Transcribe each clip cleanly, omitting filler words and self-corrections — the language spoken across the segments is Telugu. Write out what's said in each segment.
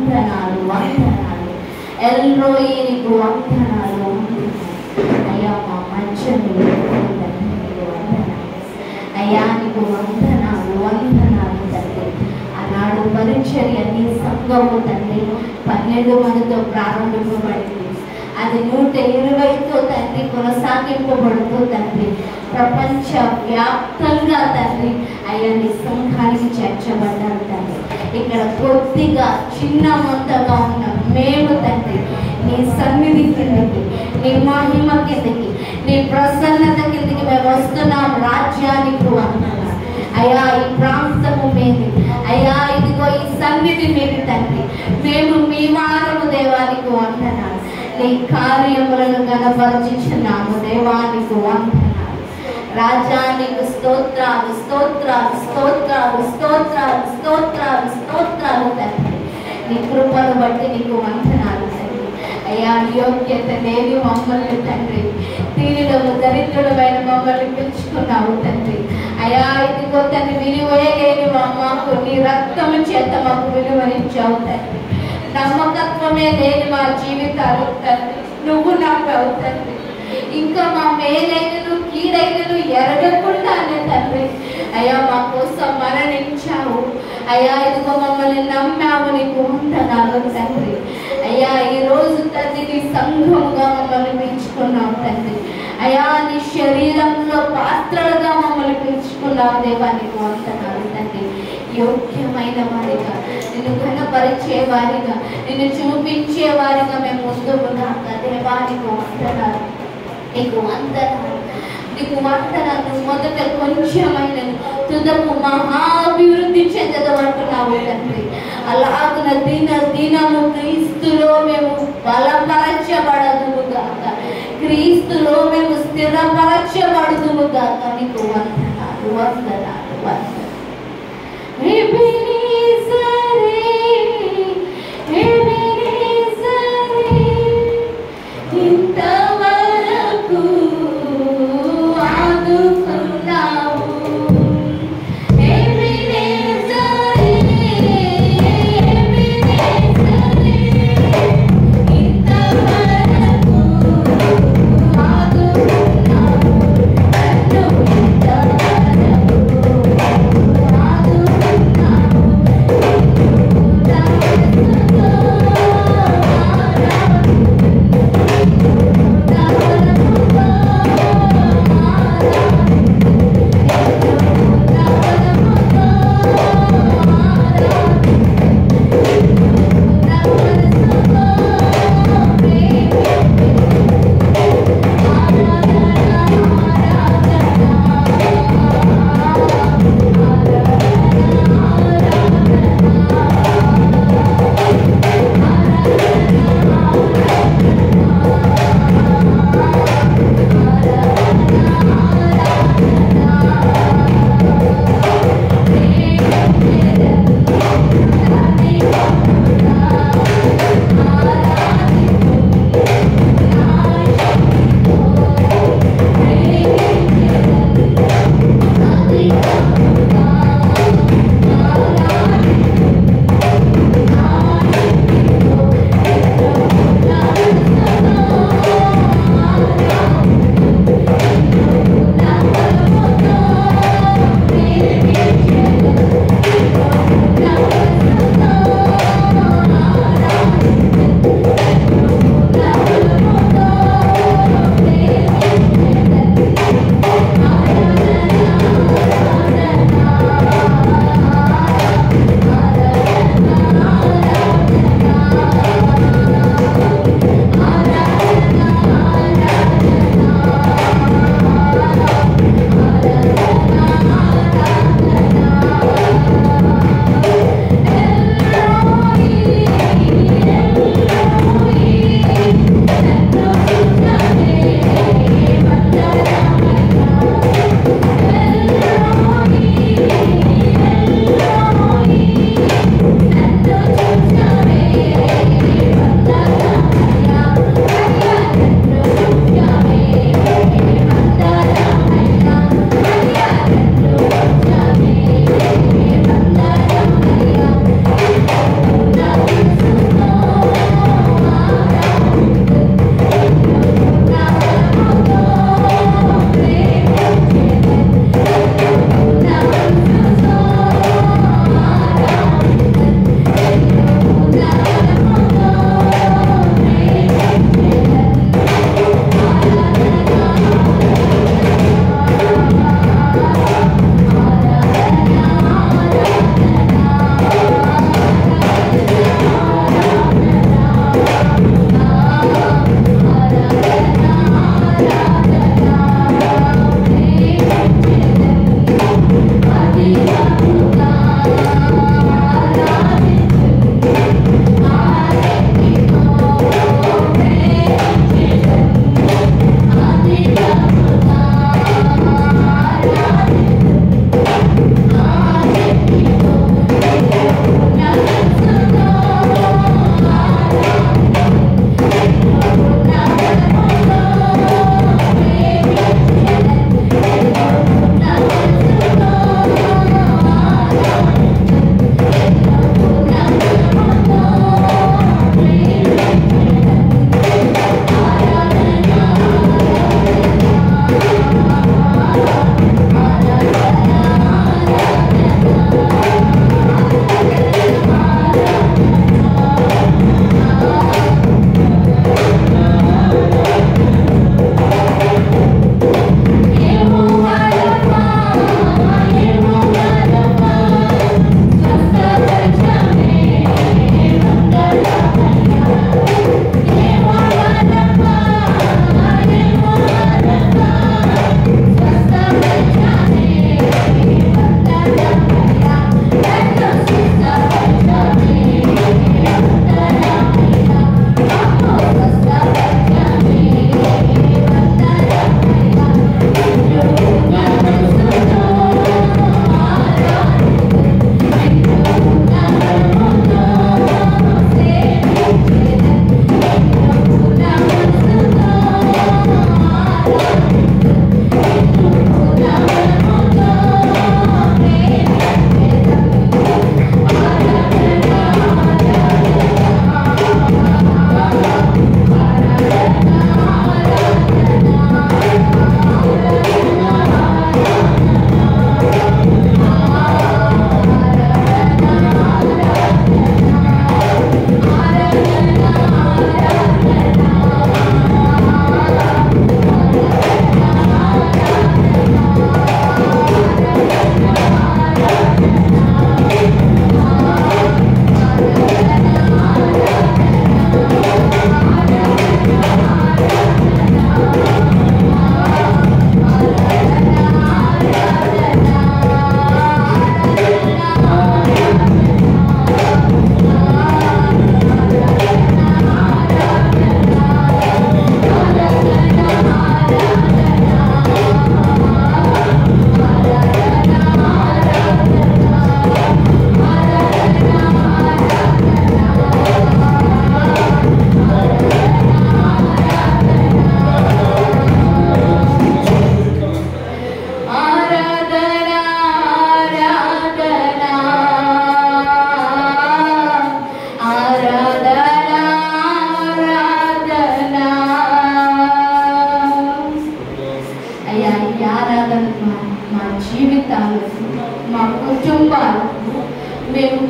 వందనాలు వందనాలు. ఎల్రోయి నీకు వందనాలు. అయ్యా మా మంచని వందనాలు అయ్యా, నీకు వందనాలు వందనాలు తండ్రి. ఆనాడు పరిచర్య నీ సంఘము తండ్రి 12 మందితో ప్రారంభింపబడింది. అది 120తో తండ్రి కొనసాగింపబడుతూ తండ్రి ప్రపంచ వ్యాప్తంగా తండ్రి అయ్యా నీ సంఘానికి చేర్చబడ్డారు తండ్రి. ఇక్కడ కొద్దిగా చిన్న మొత్తంగా ఉన్న మేము తండ్రి నీ సన్నిధి కిందకి, నీ మహిమ కిందకి, నీ ప్రసన్నత కిందకి మేము వస్తున్నాం. రాజ్యానికి వందనాలు అయ్యా. ఈ ప్రాంతము మీది అయ్యా, ఇదిగో ఈ సన్నిధి మీది తండ్రి. మేము మీ వారము దేవానికి వందనాలు. నీ కార్యములను కనపరచుచున్నాము దేవానికి వందనాలు. రాజానికి స్తోత్రాలు స్తోత్రాలు స్తోత్రాలు స్తోత్రాలు స్తోత్రాలు స్తోత్రాలు తండ్రి. నీ కృపను బట్టి నీకు వందనాలు తండ్రి. అయ్యా యోగ్యత లేని మమ్మల్ని తండ్రి, దీనులకు దరిద్రులమైన మమ్మల్ని పిలుచుకున్నావు తండ్రి. అయ్యా ఇదిగో తండ్రి విలువలేని మాకు నీ రక్తము చేత మాకు విలువనిచ్చావు తండ్రి. నమ్మకత్వమే లేని మా జీవితాలు తండ్రి నువ్వు నమ్మావు తండ్రి. ఇంకా మా మేలైనను కీడైనను ఎరగకుండానే తండ్రి అయ్యా మా కోసం మరణించావు. అయ్యా ఇదిగో మమ్మల్ని నమ్మావు, నీకు వందనాలు తండ్రి. అయ్యా ఈరోజు తండ్రి నీ సంఘముగా మమ్మల్ని పిలుచుకున్నావు తండ్రి. అయ్యా నీ శరీరంలో పాత్రలుగా మమ్మల్ని పిలుచుకున్నావు దేవా, నీకు వందనాలు తండ్రి. యోగ్యమైన వారిగా, నిన్ను ఘనపరిచే వారిగా, నిన్ను చూపించే వారిగా మేము ముందుకు రాక దేవా నీకు వందనాలు, నీకు వందనాలు, నీకు వందనాలు. మొదట కొంచెమైన తుదకు మహాభివృద్ధి చెందదమంటున్నావు తండ్రి. అలాగున దినము క్రీస్తులో మేము బలపరచబడదుముగాక, క్రీస్తులో మేము స్థిరపరచబడదుముగాక. నీకు వందనాలు వందనాలు వందనాలు. ఇంతవరకు ఆదుకున్నావు ఇంతవరకు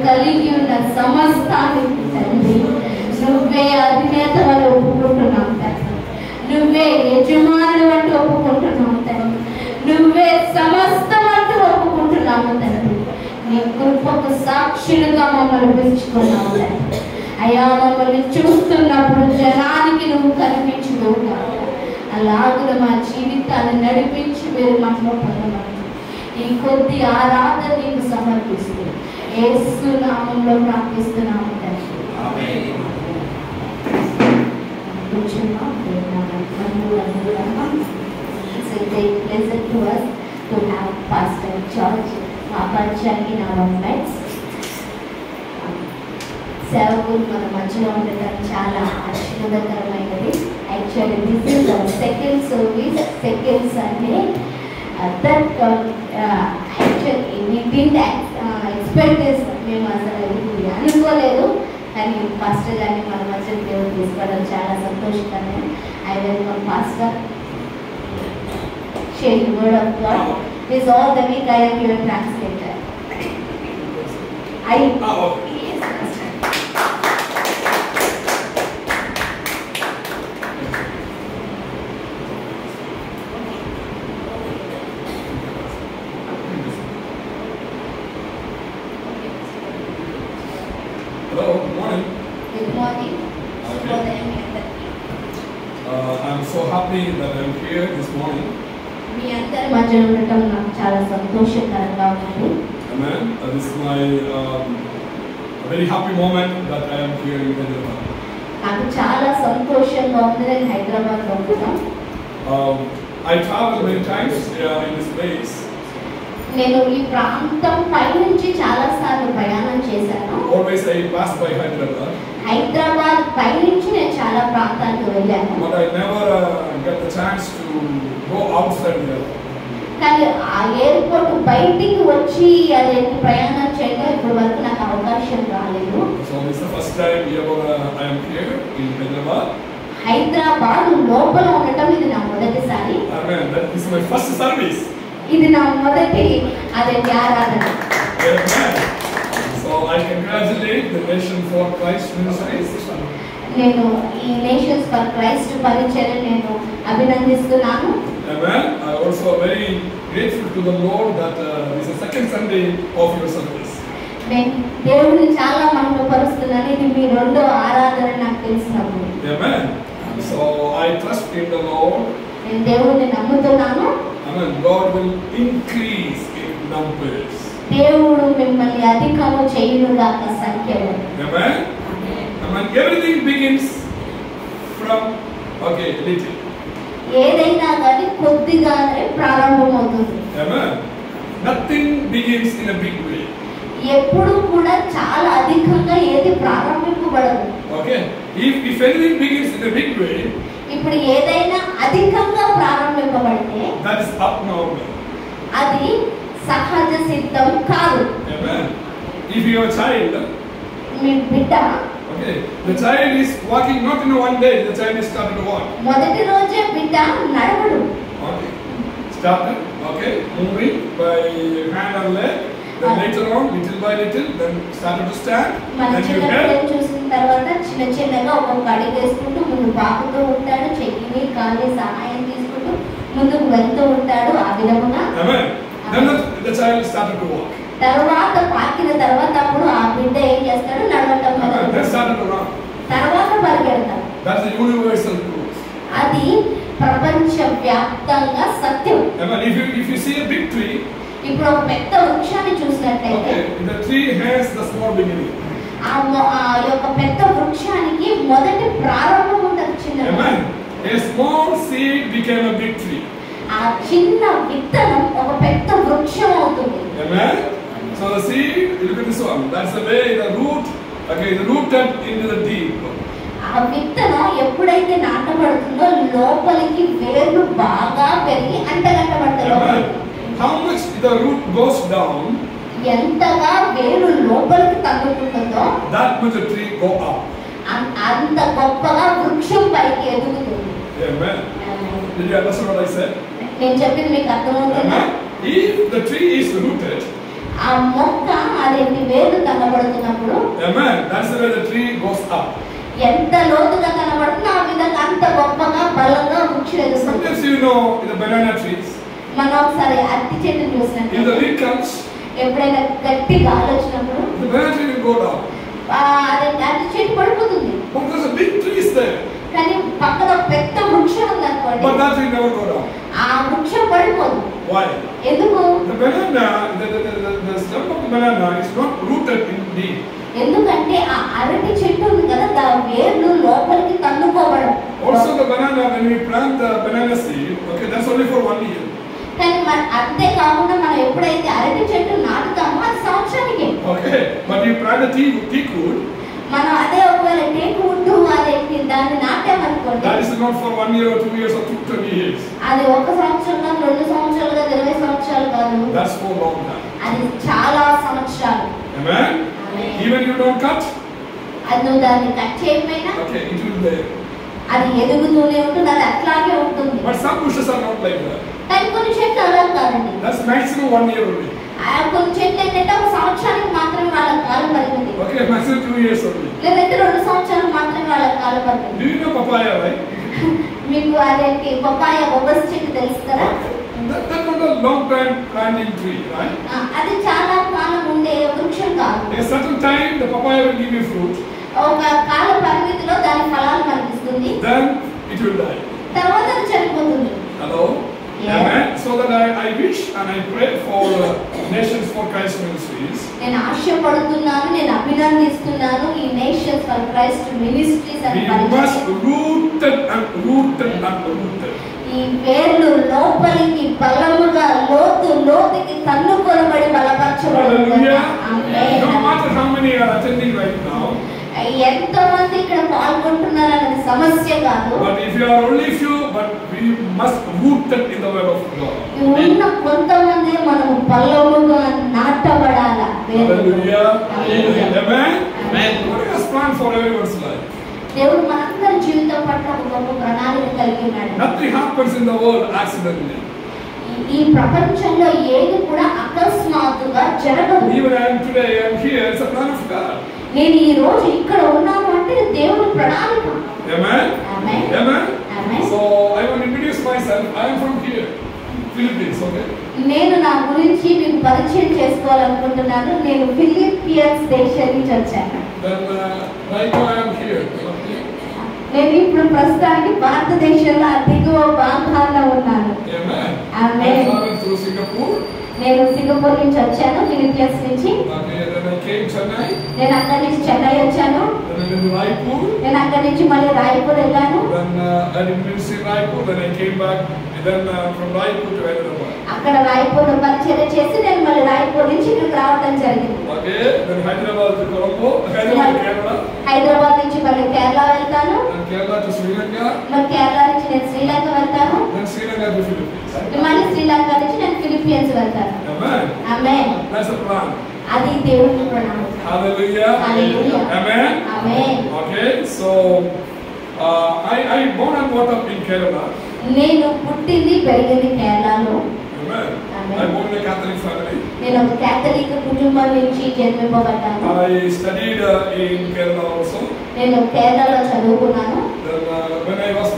కలిగి ఉన్న సమస్తానికి తండ్రి నువ్వే అధినేత అని ఒప్పుకుంటున్నాం తండ్రి. నువ్వే యజమానులు అంటూ ఒప్పుకుంటున్నాము తండ్రి. నువ్వే సమస్తం అంటూ ఒప్పుకుంటున్నాము తండ్రి. నీ కృపకు సాక్షులుగా మమ్మల్ని పిలుచుకున్నాము తండ్రి. అయ్యా మమ్మల్ని చూస్తున్నప్పుడు జనానికి నువ్వు కనిపించుకోవు. అలాగే మా జీవితాన్ని నడిపించి మీరు మహిమ పొందమని ఈ కొద్ది ఆరాధన నీకు సమర్పిస్తూ యేసు నామములో ప్రార్థిస్తున్నాము తండ్రి. It's a great pleasure to us to have Pastor George Papanchak in our midst. సేవకులు మన మధ్యలో ఉండటం చాలా ఆశీర్వాదకరమైనది. Actually this is our second service, second Sunday. That actually we didn't expect this. మేము అసలు ఇది అనుకోలేదు. కానీ పాస్టర్ గారిని మన మధ్యలో దేవుడు తీసుకోవడం చాలా సంతోషకరమైన. I welcome pastor. Share the word of God. This all the week I am your translator. Yes, Pastor. Hello, good morning. Good morning. Okay. I'm so happy that I'm here this morning. మీ అందరి మధ్యలో ఉండటం నాకు చాలా సంతోషకరంగా ఉంది. Amen. This is my very happy moment that I am here in Hyderabad. నాకు చాలా సంతోషంగా ఉంది నేను హైదరాబాద్లో ఉండటం. I traveled many times in this place. నేను ఈ ప్రాంతం పైనుంచి చాలా సార్లు ప్రయాణం చేశాను. Always I pass by Hyderabad. Hyderabad పైనుంచి నేను చాలా ప్రాంతాలకు వెళ్ళాను. But I never get the chance to go outside there. కానీ ఆ ఎయిర్పోర్ట్ బయటికి వచ్చి అదేంటి ప్రయాణం చేయడం ఇప్పుడు వరకు నాకు అవకాశం రాలేదు. So this is the first time ever I am here in Hyderabad. Hyderabad లోపల ఉండటం ఇది నా మొదటిసారి. Amen. That is my first service. ఇది నా మొదటి అదేంటి ఆరాధన. Amen. So I congratulate the Nation for Christ Ministries. నేను ఈ నేషన్స్ ఫర్ క్రైస్ట్ పరిచర్య నేను అభినందిస్తున్నాను. Amen. I also very grateful to the Lord that this is the second Sunday of your service. నేను దేవుడిని చాలా మహిమపరుస్తున్నాను. ఇది మీ రెండో ఆరాధన నాకు తెలిసినప్పుడు. Amen. So I trust in the Lord. నేను దేవుడిని నమ్ముతున్నాను. Amen. God will increase in numbers. దేవుడు మిమ్మల్ని అధికము చేయునుగాక సంఖ్యలో. Amen. Amen. Everything begins from little. ఏదైనా కానీ కొద్దిగానే ప్రారంభమవుతుంది. Amen. Nothing begins in a big way. ఎప్పుడు కూడా చాలా అధికంగా ఏది ప్రారంభింపబడదు. Okay. If anything begins in a big way, ఇప్పుడు ఏదైనా అధికంగా ప్రారంభింపబడితే that is abnormal. అది సహజ సిద్ధం కాదు. Amen. If you are a child, మీ బిడ్డ okay, the child is walking not in one day. The child is started to walk. మొదటి రోజే బిడ్డ నడవడు. Okay. Started. Okay. Moving by hand or leg. Then later on, little by little, then started to stand. మన Then you చిన్న head. పిల్లలు చూసిన తర్వాత చిన్న చిన్నగా ఒక్కొక్క అడుగు వేసుకుంటూ ముందు పాకుతూ ఉంటాడు. చెయ్యిని కాలి సహాయం తీసుకుంటూ ముందుకు వెళ్తూ ఉంటాడు. ఆ విధముగా Amen. Then the child started to walk. తర్వాత పాకిన తర్వాత అప్పుడు ఆ బిడ్డ ఏం చేస్తాడు? నడవటం Amen. Then మొదలుపెడతాడు. started to run. తర్వాత పరిగెడతాడు. That's the universal truth. అది ప్రపంచ వ్యాప్తంగా సత్యం. Amen. If you see a big tree, ఇప్పుడు ఒక పెద్ద వృక్షాన్ని చూసినట్లయితే okay, the tree has the small beginning. ఆ యొక్క పెద్ద వృక్షానికి మొదటి ప్రారంభం ఉంటుంది చిన్నది. Amen. A small seed became a big tree. ఆ చిన్న విత్తనం ఒక పెద్ద వృక్షం అవుతుంది. Amen. So the seed, look at this one. That's the way the root, okay, the rooted into the deep. ఆ విత్తనం ఎప్పుడైతే నాటబడుతుందో లోపలికి వేర్లు బాగా పెరిగి అంటగట్టబడతాయి. Amen. How much the root goes down, ఎంతగా వేరు లోపలికి తగ్గుతుందో that much the tree go up. అంత గొప్పగా వృక్షం పైకి ఎదుగుతుంది. Amen. Did you understand what I said? నేను చెప్పింది మీకు అర్థమవుతుందా? Amen. If the tree is rooted, ఆ మొక్క అదేంటి వేరు కనబడుతున్నప్పుడు Amen. That's the way the tree goes up. ఎంత లోతుగా కనబడుతుందో ఆ విధంగా అంత గొప్పగా బలంగా వృక్షం ఎదుగుతుంది. Sometimes you know in the banana trees. మనం ఒకసారి అరటి చెట్టును If the చూసినట్లయితే wind comes, ఎప్పుడైనా గట్టి గాలి వచ్చినప్పుడు the banana tree will go down. అదే అరటి చెట్టు పడిపోతుంది. But there's a big tree there. కానీ పక్కన పెద్ద వృక్షం ఉంది అనుకోండి, But that tree never go down. ఆ వృక్షం పడిపోదు. Why? ఎందుకు? The banana, the stem of the banana is not rooted in deep. ఎందుకంటే ఆ అరటి చెట్టు ఉంది కదా, దాని వేర్లు లోపలికి తన్నుకోవడం. Also the banana, when we plant the banana seed, okay, that's only for 1 year. కానీ అంతే కాకుండా మనం ఎప్పుడైతే అరటి చెట్టు నాటుతామో అది సంవత్సరానికి. Okay, but you plant a teak wood. మనం అదే ఒకవేళ టేకు వుడ్డు అదేంటి దాన్ని నాటామనుకోండి, That is not for 1 year or 2 years or 20 years. అది 1 సంవత్సరం కాదు, 2 సంవత్సరాలు కాదు, 20 సంవత్సరాలు కాదు, That's for long time. అది చాలా సంవత్సరాలు. Amen. Even you don't cut, అది నువ్వు దాన్ని కట్ చేయకపోయినా okay, it will be there. అది ఎదుగుతూనే ఉంటుంది, అది అట్లాగే ఉంటుంది. But some bushes are not like that. కానీ కొన్ని చెట్లు అలా కాదండి. That's maximum 1 year only. కొన్ని చెట్లు ఏంటంటే 1 సంవత్సరానికి మాత్రమే వాళ్ళ కాలం పరిమితి, Okay, maximum 2 years only. లేదంటే 2 సంవత్సరాలు మాత్రమే వాళ్ళ కాలం పరిమితి. Do you know papaya, right? మీకు అదేంటి పపాయ బొబ్బస్ చెట్టు తెలుసు కదా? That's not a long time planting tree, right? అది చాలా కాలం ఉండే వృక్షం కాదు. A certain time the papaya will give you fruit. ఒక కాల పరిమితిలో దాని ఫలాలు కనిపిస్తుంది, Then it will die. తర్వాత అది చనిపోతుంది. Hello? Yeah. Amen. So that I wish and I pray for Nations for Christ Ministries. నేను ఆశపడుతున్నాను, నేను అభినందిస్తున్నాను ఈ నేషన్స్ ఫర్ క్రైస్ట్ మినిస్ట్రీస్ అని We must rooted and rooted and rooted. ఈ వేర్లు లోపలికి బలముగా లోతుకి తన్నుకొనబడి బలపరచబడాలి. Hallelujah. Amen. No matter how many are attending right now, ఎంత మంది ఇక్కడ పాల్గొంటున్నారు అన్నది సమస్య కాదు. but if you are only few, but we must rooted in the word of God. ఉన్న కొంతమంది మనము బలముగా నాటబడాల. Hallelujah. Hallelujah. Amen. Amen. God has planned for everyone's life. దేవుడు మనందరి జీవితం పట్ల ఒక గొప్ప ప్రణాళిక కలిగి ఉన్నాడు. Nothing happens in the world accidentally. ఈ ప్రపంచంలో ఏది కూడా అకస్మాత్తుగా జరగదు. Even I am today, I am here, it's a plan of God. నేను ఈ రోజు ఇక్కడ ఉన్నాను అంటే దేవుడి ప్రణాళిక. Amen. Amen. Amen. Amen. So I want to introduce myself. I am from here, Philippines. Okay. నేను నా గురించి మీకు పరిచయం చేసుకోవాలనుకుంటున్నాను. నేను ఫిలిప్పీన్స్ దేశం నుంచి వచ్చాను. Then right now I am here. నేను ఇప్పుడు ప్రస్తుతానికి భారతదేశంలో దిగువ భాగాన ఉన్నాను. Amen. Amen. I traveled through Singapore. నేను సింగపూర్ నుంచి వచ్చాను, ఫిలిప్పీన్స్ నుంచి. Okay. Then I came Chennai. నేను అక్కడి నుంచి చెన్నై వచ్చాను. Then I went to Raipur. నేను అక్కడి నుంచి మళ్ళీ రాయ్పూర్ వెళ్ళాను. Then I did ministry in Raipur. Then I came back. And then from Raipur to Hyderabad. అక్కడ రాయ్పూర్ పరిచయం చేసి నేను మళ్ళీ రాయ్పూర్ నుంచి ఇక్కడికి రావడం జరిగింది. Okay. Then Hyderabad to Colombo. Hyderabad to Kerala. Hyderabad నుంచి మళ్ళీ కేరళ వెళ్తాను. Then Kerala to Sri Lanka. మరి కేరళ నుంచి నేను శ్రీలంక వెళ్తాను. Then Sri Lanka to Philippines. మళ్ళీ శ్రీలంక నుంచి నేను ఫిలిప్పీన్స్ వెళ్తాను. Amen. Amen. That's a plan. అది దేవుని ప్రణాళిక. Hallelujah. Hallelujah. Amen. Amen. Okay. So I born and brought up in Kerala. నేను పుట్టింది పెరిగింది కేరళలో. Amen. Amen. I born in a Catholic family. నేను ఒక కేథలిక్ కుటుంబం నుంచి జన్మింపబడ్డాను. I studied in Kerala also. నేను కేరళలో చదువుకున్నాను. Then when I was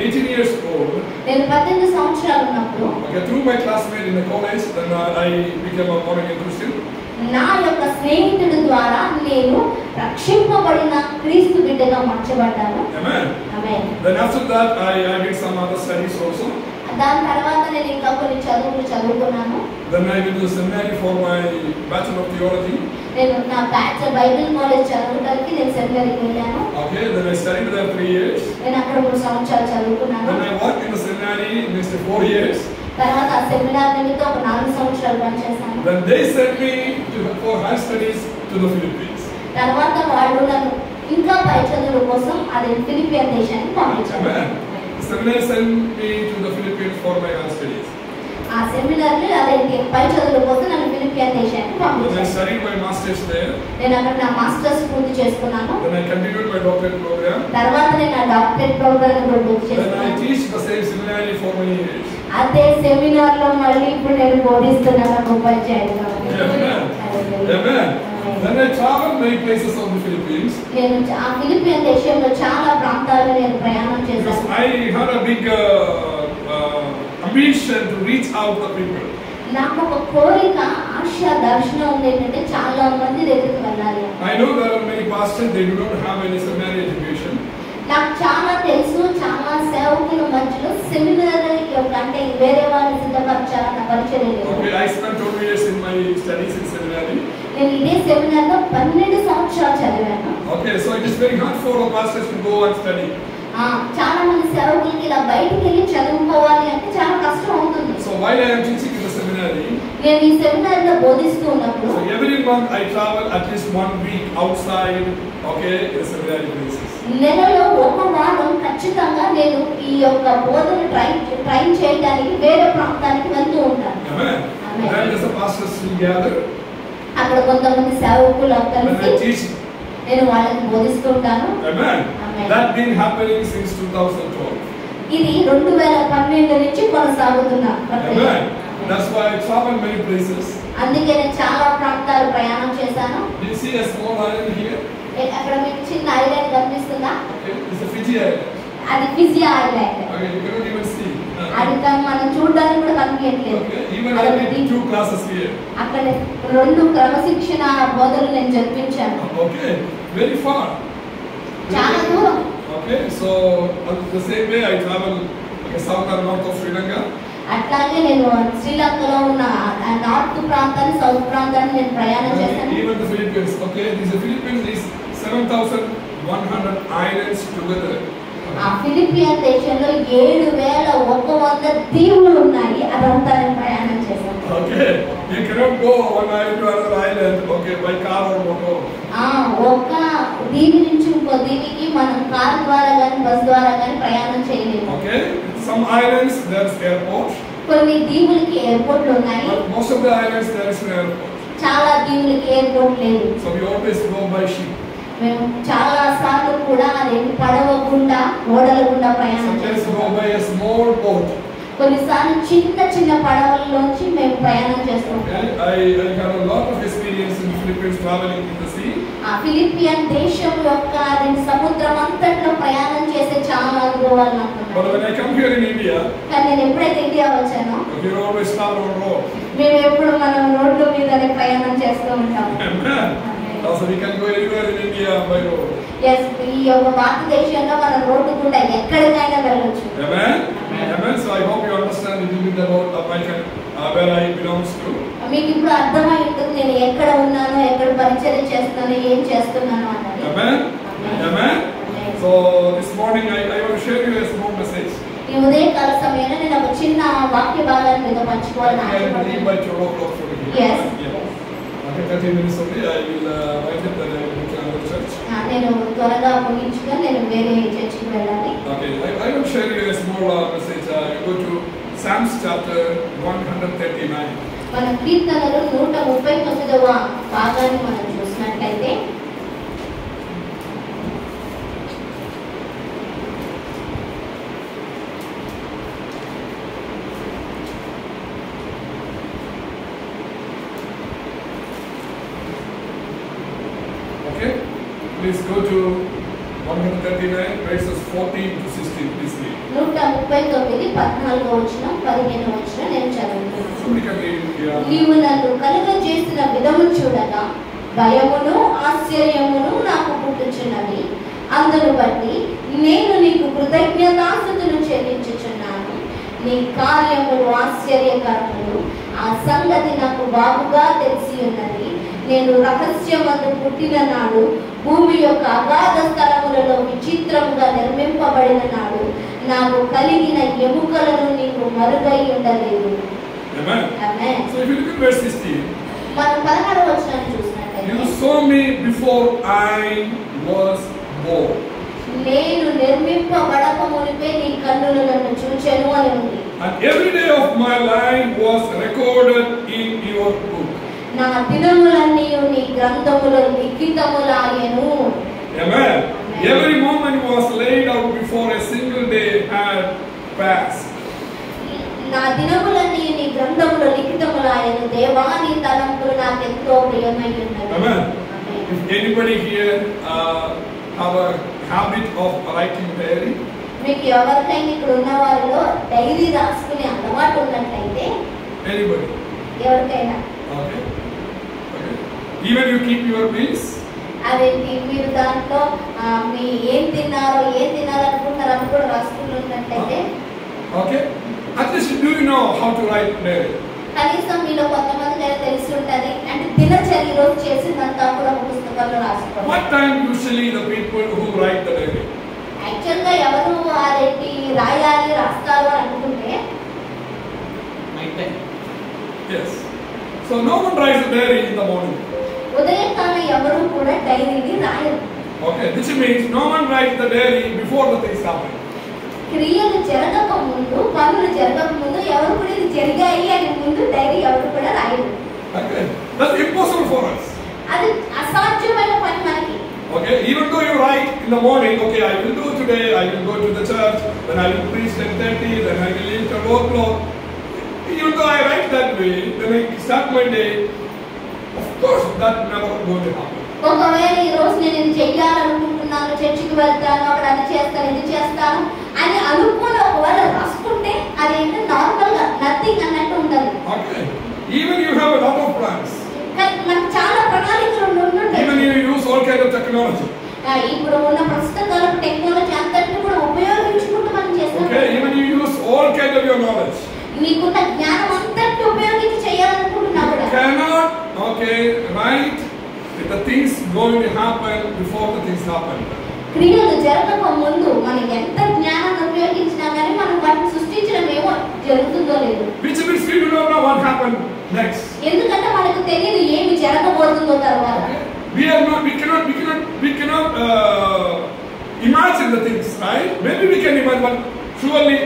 18 years old, నేను 18 సంవత్సరాలు ఉన్నప్పుడు okay, through my classmate in the college, then I became a born again Christian. నా యొక్క స్నేహితుడి ద్వారా నేను రక్షింపబడిన క్రీస్తు బిడ్డగా మార్చబడ్డాను. Amen. Amen. Then after that, I did some other studies also. దాని తర్వాత నేను ఇంకా కొన్ని చదువులు చదువుకున్నాను. Then I went to seminary for my Bachelor of Theology. నేను నా బ్యాచిలర్ బైబిల్ కాలేజ్ చదవడానికి నేను సెమినరీకి వెళ్ళాను. Okay, then I studied there 3 years. నేను అక్కడ 3 సంవత్సరాలు చదువుకున్నాను. Then I worked in the seminary next 4 years. తర్వాత ఆ సెమినార్ నిమిత్తం ఒక 4 సంవత్సరాలు పనిచేశాను. Then they sent me for higher studies to the Philippines. తర్వాత వాళ్ళు నన్ను ఇంకా పై చదువుల కోసం అదే ఫిలిప్పీన్ దేశానికి పంపించారు. Amen. Seminary sent me to the Philippines for my higher studies. ఆ సెమినార్లో అదే పై చదువుల కోసం నన్ను ఫిలిప్పీన్ దేశానికి Then I పంపించారు. studied my masters there. నేను అక్కడ నా మాస్టర్స్ పూర్తి చేసుకున్నాను. Then I continued my doctorate program. తర్వాత నేను నా డాక్టరేట్ ప్రోగ్రామ్ కూడా పూర్తి Then I చేసుకున్నాను. teach the same seminary for many years. అదే సెమినార్ లో మళ్ళీ ఇప్పుడు నేను బోధిస్తున్నాను ఉపాధ్యాయులుగా. Amen. Then I traveled many places of the Philippines. నేను ఆ ఫిలిపియన్ దేశంలో చాలా ప్రాంతాల్లో నేను ప్రయాణం Because చేశాను. I had a big ambition to reach out the people. నాకు ఒక కోరిక, ఆశ, దర్శనం ఉంది ఏంటంటే చాలా మంది దగ్గరికి వెళ్ళాలి. I know there are many pastors, they do not have any seminary education. నాకు చాలా తెలుసు, చాలా సేవకుల మధ్యలో సెమినరీ యొక్క అంటే వేరే వాళ్ళని సిద్ధపరచాలన్న పరిచయం లేదు. Okay, I spent 2 years in my studies in seminary. నేను ఇదే సెమినార్ లో 12 సంవత్సరాలు చదివాను. Okay, so it is very hard for the pastors to go and study. చాలా మంది సేవకులకి ఇలా బయటికి వెళ్ళి చదువుకోవాలి అంటే చాలా కష్టం అవుతుంది. So while I am teaching in the seminary, నేను ఈ సెమినార్ లో బోధిస్తూ ఉన్నప్పుడు so every month I travel at least 1 week outside, okay, in the seminary places. నెలలో ఒక వారం ఖచ్చితంగా నేను ఈ యొక్క బోధన ట్రైన్ చేయడానికి వేరే ప్రాంతానికి వెళ్తూ ఉంటాను. Amen. Then as the pastors will gather, అక్కడ కొంతమంది సేవకులు and I కలిసి teach. నేను వాళ్ళకి బోధిస్తూ ఉంటాను. Amen. Amen. That been happening since 2012. ఇది 2012 నుంచి కొనసాగుతున్న ప్రక్రియ. Amen. That's why I travel many places. అందుకే నేను చాలా ప్రాంతాలు ప్రయాణం చేశాను. Do you see a small island here? అక్కడ మీకు చిన్న ఐలాండ్ కనిపిస్తుందా? Okay, it's a Fiji island. అది Fiji island. Okay, you cannot even see. అది మనం చూడడానికి కూడా కనిపించట్లేదు. Okay, even I did 2 classes here. అక్కడ 2 క్రమశిక్షణ బోధనలు నేను జరిపించాను. Okay, very far. చాలా దూరం. Okay, so the same way I travel okay, south and north of Sri Lanka. అట్లాగే నేను శ్రీలంకలో ఉన్న నార్త్ ప్రాంతాన్ని, సౌత్ ప్రాంతాన్ని నేను ప్రయాణం చేశాను. Even the Philippines. Okay, the Philippines is 7,100 islands together. ఆ ఫిలిపియన్ దేశంలో 7,100 దీవులు ఉన్నాయి. అదంతా నేను ప్రయాణం చేశాను. Okay, you cannot go one island to another island. Okay, by car or motor. ఒక దీవి నుంచి ఇంకో దీవికి మనం కార్ ద్వారా కానీ బస్ ద్వారా కానీ ప్రయాణం చేయలేము. Okay, some islands there's airport. కొన్ని దీవులకి ఎయిర్పోర్ట్లు ఉన్నాయి. But most of the islands there is no airport. చాలా దీవులకి ఎయిర్పోర్ట్ లేదు. So we always go by ship. మేము చాలా సార్లు కూడా పడవ గుండా, ఓడల గుండా ప్రయాణం Sometimes చేస్తాం. go by a small boat. కొన్నిసార్లు చిన్న చిన్న పడవల్లోంచి మేము ప్రయాణం చేస్తాం. Okay, I had a lot of experience in the Philippines traveling in the sea. ఆ ఫిలిపియన్ దేశం యొక్క సముద్రం అంతట్లో ప్రయాణం చేసే చాలా అనుభవాలు నాకు But ఉన్నాయి. when I come here in India, కానీ నేను ఎప్పుడైతే ఇండియా వచ్చానో we always travel on road. మేము ఎప్పుడు మనం రోడ్ల మీదనే ప్రయాణం చేస్తూ ఉంటాం. Amen. Also we can go anywhere in India by road. Yes, ఈ యొక్క భారతదేశంలో మనం రోడ్డు గుండా ఎక్కడికైనా వెళ్ళొచ్చు. Amen. Amen. So I hope you understand a little bit about where I belongs to. మీకు ఇప్పుడు అర్థమై ఉంటుంది నేను ఎక్కడ ఉన్నానో, ఎక్కడ పరిచయం చేస్తున్నానో, ఏం చేస్తున్నానో అన్నది. Amen. Amen. So this morning I want to share you a small message. ఈ ఉదయకాల సమయంలో నేను ఒక చిన్న వాక్య భాగాన్ని మీతో పంచుకోవాలని I will leave ఆశపడుతున్నాను. by 12 o'clock for you. Yes. Okay, 30 minutes only. I will write it that I will go to another church. నేను త్వరగా ముగించుకొని నేను వేరే చర్చికి వెళ్ళాలి. Okay, I will share you a small message. You go to Psalms chapter 139. మన కీర్తనలు 139వ భాగాన్ని మనం చూసినట్లయితే Okay, please go to 139 verses 14 to 16. Please read. 139 14వ వచనం 15వ వచనం నేను చదువుతున్నాను. Somebody can read. Yeah. నీవు నన్ను కలుగజేసిన విధము చూడగా భయమును ఆశ్చర్యమును నాకు పుట్టుచున్నది. అందును బట్టి నేను నీకు కృతజ్ఞతాస్తుతులు చెల్లించుచున్నాను. నీ కార్యములు ఆశ్చర్యకరములు. ఆ సంగతి నాకు బాగుగా తెలిసి ఉన్నది. నేను రహస్యమందు పుట్టిన నాడు, భూమి యొక్క అగాధ స్థలములలో విచిత్రముగా నిర్మింపబడిన నాడు, నాకు కలిగిన ఎముకలను నీకు మరుగై ఉండలేదు. Amen. Amen. So if you look at verse 16, మనం 16వ వచనాన్ని చూసినట్లయితే you saw me before I was born. నేను నిర్మింపబడక మునిపే నీ కన్నులు నన్ను చూచెను అని ఉంది. And every day of my life was recorded in your book. నా దినములన్నీ నీ గ్రంథములో లిఖితములాయెను. Amen. Every moment was laid out before a single day had passed. నా దేవా నీ తలంపులు నాకు ఎంతో ప్రియమై ఉన్నవి. Amen. If anybody here have a habit of writing diary, మీకు ఎవరికైనా ఇక్కడ ఉన్న వారిలో డైరీ రాసుకునే అలవాటు ఉన్నట్లయితే anybody? ఎవరికైనా Okay. Even you keep your meals? అదేంటి మీరు దాంట్లో మీ ఏం తిన్నారో అనుకుంటారు అని కూడా రాసుకుంటున్నట్లయితే Okay. At least do you know how to write diary? కనీసం మీలో కొంతమంది తెలిసి ఉంటుంది అంటే దినచర్య రోజు చేసిందంతా కూడా ఒక పుస్తకంలో రాసుకోవాలి. What time usually the people who write the diary? Actual గా ఎవరు అదేంటి రాస్తారు అని అనుకుంటే Yes. So no one writes a diary in the morning. ఉదయకాలం ఎవరు కూడా డైరీని రాయరు. Okay, this means no one writes the diary before the things happen. క్రియలు జరగక ముందు, పనులు జరగక ముందు ఎవరు కూడా ఇది జరిగాయి అని ముందు డైరీ ఎవరు కూడా రాయరు. Okay, that's impossible for us. అది అసాధ్యమైన పని మనకి. Okay, even though you write in the morning, okay, I will do today, I will go to the church, then I will preach 10:30, then I will leave 12 o'clock. Even though I write that way, then I start my day. Of course, that never going to happen. ఒకవేళ ఈ రోజు నేను ఇది చెయ్యాలనుకుంటున్నాను, చర్చికి వెళ్తాను, అక్కడ అది చేస్తాను, ఇది చేస్తాను అని అనుకుని ఒకవేళ రాసుకుంటే అదేంటి నార్మల్ గా నథింగ్ అన్నట్టు ఉంటది. Okay, even you have a lot of plans. మనకు చాలా ప్రణాళికలు ఉంటాయి. Even you use all kind of technology. ఇప్పుడు ఉన్న ప్రస్తుత కాలం టెక్నాలజీ అంతటిని కూడా ఉపయోగించుకుంటూ మనం చేస్తాం. Okay, even you use all kind of your knowledge. నీకున్న జ్ఞానం అంతటి ఉపయోగించి చేయాలనుకుంటున్నా కూడా Cannot, okay, write with the things going to happen before the things happen. క్రియలు జరగక ముందు మనం ఎంత జ్ఞానాన్ని ఉపయోగించినా కానీ మనం వాటిని సృష్టించడం ఏమో జరుగుతుందో లేదు. Which means we do not know what happened next. ఎందుకంటే మనకు తెలియదు ఏమి జరగబోతుందో తర్వాత. We cannot imagine the things, right? Maybe we can imagine, but surely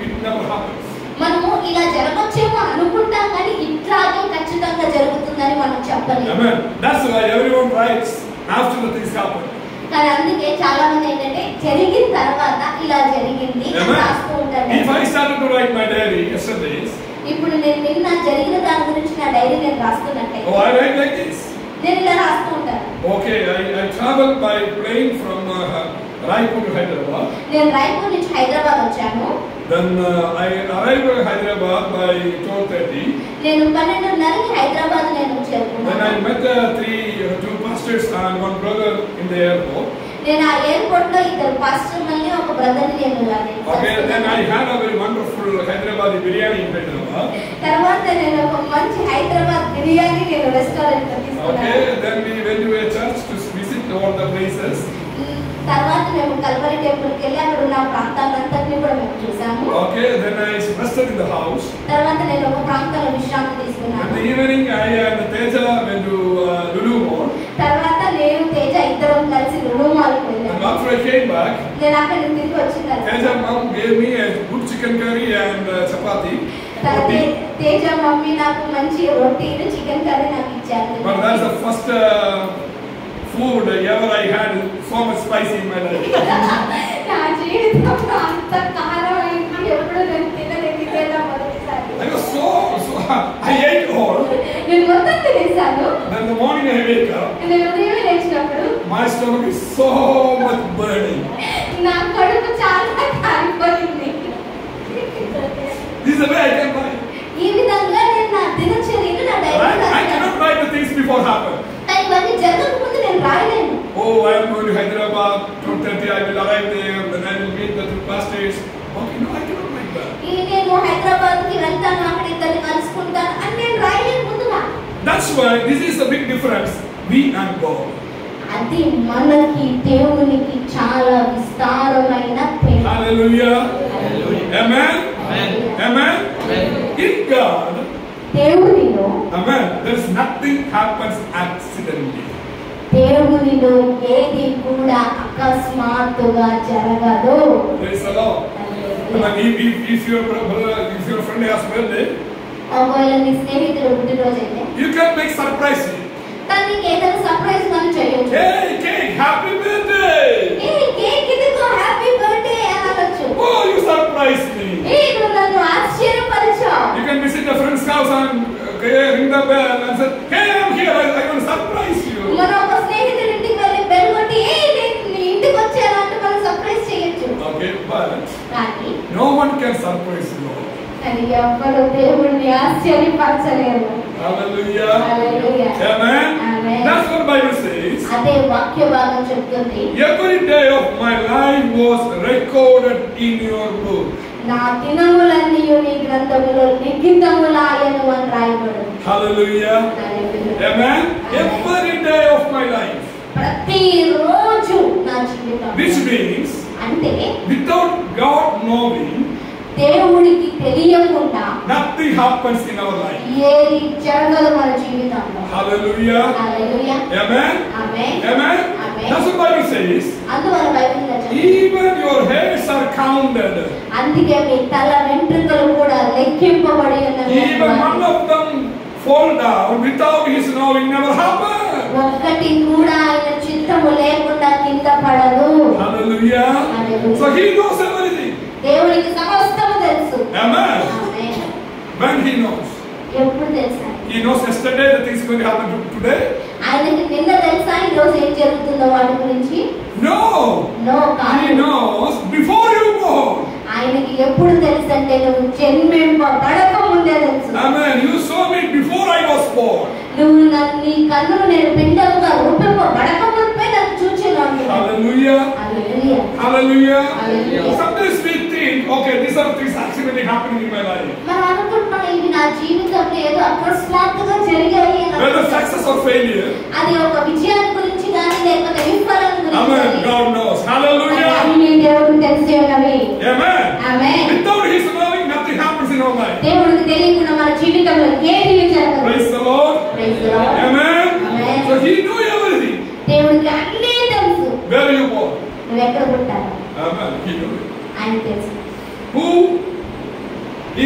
it never happens. మనము ఇలా జరగొచ్చేమో అనుకుంటాం కానీ ఇట్లాగే ఖచ్చితంగా జరుగుతుందని మనం చెప్పలేము. Amen. That's why everyone writes after the things happen. కానీ అందుకే చాలా మంది ఏంటంటే జరిగిన తర్వాత ఇలా జరిగింది అని రాస్తూ ఉంటారు. If I started to write my diary yesterday, ఇప్పుడు నేను నిన్న జరిగిన దాని గురించి నా డైరీ నేను రాస్తున్నట్లయితే I write like this. నేను ఇలా రాస్తూ ఉంటాను. Okay, I traveled by plane from Raipur to Hyderabad. నేను రాయ్పూర్ నుంచి హైదరాబాద్ వచ్చాను. Then I arrived in Hyderabad by 12:30. నేను 12:30కి హైదరాబాద్ నేను చేరుకున్నాను. Then I met two pastors and one brother in the airport. నేను ఆ ఎయిర్పోర్ట్ లో ఇద్దరు పాస్టర్లని ఒక బ్రదర్ ని నేను Okay, then I had a very wonderful Hyderabadi biryani in Hyderabad. తర్వాత నేను ఒక మంచి హైదరాబాద్ బిర్యానీ నేను రెస్టారెంట్ లో తీసుకున్నాను. Okay, then we went to a church to visit all the places. తర్వాత మేము కల్వరి టెంపుల్ కి వెళ్ళి అక్కడ ఉన్న ప్రాంతాలంతటిని కూడా మేము చూసాము. Okay, then I rested in the house. తర్వాత నేను ఒక ప్రాంతంలో విశ్రాంతి తీసుకున్నాను. In the evening I and Teja went to Lulu Mall. తర్వాత నేను తేజ ఇద్దరం కలిసి లులు మాల్ కి వెళ్ళాము. And after I came back, నేను అక్కడ నుంచి తిరిగి వచ్చిన తర్వాత Teja mom gave me a good chicken curry and chapati. Teja mummy నాకు మంచి రొట్టెలు చికెన్ కర్రీ నాకు ఇచ్చారు. But that's the first food ever I had so much spicy in my life. నా జీవితంలో అంత కారం అయింది ఎప్పుడు నేను తినలేదు తేజ మొదటిసారి. I was so I ate all. నేను మొత్తం తినేసాను. Then the morning I wake up. నేను ఉదయం లేచినప్పుడు My stomach is so much burning. నా కడుపు చాలా కాలిపోయింది. This is the way I can write. ఈ విధంగా నేను నా దినచర్యను నా డైరీలో I cannot write the things before happen. ఇవన్నీ జరగక ముందు నేను రాయలేను. Oh, I am going to Hyderabad. 12:30 I will arrive there. Then I will meet the two pastors. Okay, no, I cannot write that. నేను హైదరాబాద్ కి వెళ్తాను, అక్కడ ఇద్దరిని కలుసుకుంటాను అని నేను రాయలేను ముందుగా. That's why this is the big difference. We and God. అది మనకి దేవునికి చాలా విస్తారమైన తేడా. Hallelujah. Amen. Amen. In God, దేవునిలో amen, there is nothing happens accidentally. దేవునిలో ఏది కూడా అకస్మాత్తుగా జరగదు. Praise the Lord. Amen. If your brother, if your friend has birthday, ఒకవేళ నీ స్నేహితుడు పుట్టినరోజు అయితే you can make surprise. తనకి ఏదైనా సర్ప్రైజ్ మనం చేయొచ్చు. Hey, cake, happy birthday. Cake ఇదిగో హ్యాపీ బర్త్డే అని అనొచ్చు. Oh, you surprised me. నువ్వు నన్ను ఆశ్చర్యపరిచావు. You can visit a friend's house and ring the bell. can surprise the Lord. కానీ ఎవ్వరు దేవుణ్ణి ఆశ్చర్యపరచలేరు. Hallelujah. Hallelujah. Amen. Amen. That's what the Bible says. అదే వాక్య భాగం చెప్తుంది. Every day of my life was recorded in your book. నా దినములన్నీ నీ గ్రంథములో లిఖితములాయను అని రాయబడింది. Hallelujah. Hallelujah. Amen. Every day of my life. ప్రతిరోజు నా జీవితం. Which means అంటే without God knowing, దేవుడికి తెలియకుండా nothing happens in our life. ఏది జరగదు మన జీవితంలో. Hallelujah. Hallelujah. Amen. Amen. Amen. Amen. That's what the Bible says. అందువల్ల బైబిల్లో చెప్తుంది. Even your hairs are counted. అందుకే మీ తల వెంట్రుకలు కూడా లెక్కింపబడి ఉన్నవి. Even one of them fall down without his knowing never happened. ఒక్కటి కూడా ఆయన చిత్తము లేకుండా కింద పడదు. Hallelujah. Hallelujah. So he knows everything. దేవునికి సమస్తము తెలుసు. Amen. Amen. When he knows. ఎప్పుడు తెలుసా? He knows yesterday the things going to happen today. ఆయనకి నిన్న తెలుసా ఈ రోజు ఏం జరుగుతుందో వాటి గురించి? No. నో కాదు. He knows before you born. ఆయనకి ఎప్పుడు తెలుసు అంటే నువ్వు జన్మింపబడక ముందే తెలుసు. Amen. You saw me before I was born. నువ్వు నీ కన్నులు నేను పిండముగా రూపింపబడక మునిపే నన్ను చూచెను. Hallelujah. Hallelujah. Hallelujah. Hallelujah. Sometimes we think, okay, these are things actually happening in my life. మనం అనుకుంటున్నాం ఇవి నా జీవితంలో ఏదో అకస్మాత్తుగా జరిగాయి అని. Whether success or failure. అది ఒక విజయాన్ని గురించి కానీ లేకపోతే విఫలం గురించి. Amen. God knows. Hallelujah. అన్ని దేవుడికి తెలిసి ఉన్నవి. Amen. Amen. Without his knowing, nothing happens in our life. దేవుడికి తెలియకుండా మన జీవితంలో ఏది జరగదు. Praise the Lord. Praise the Lord. Amen. Amen. So he knew everything. దేవుడికి అన్నీ తెలుసు. Where you born? నువ్వు ఎక్కడ పుట్టావు? Amen. He knew it. ఆయన తెలుసు. Who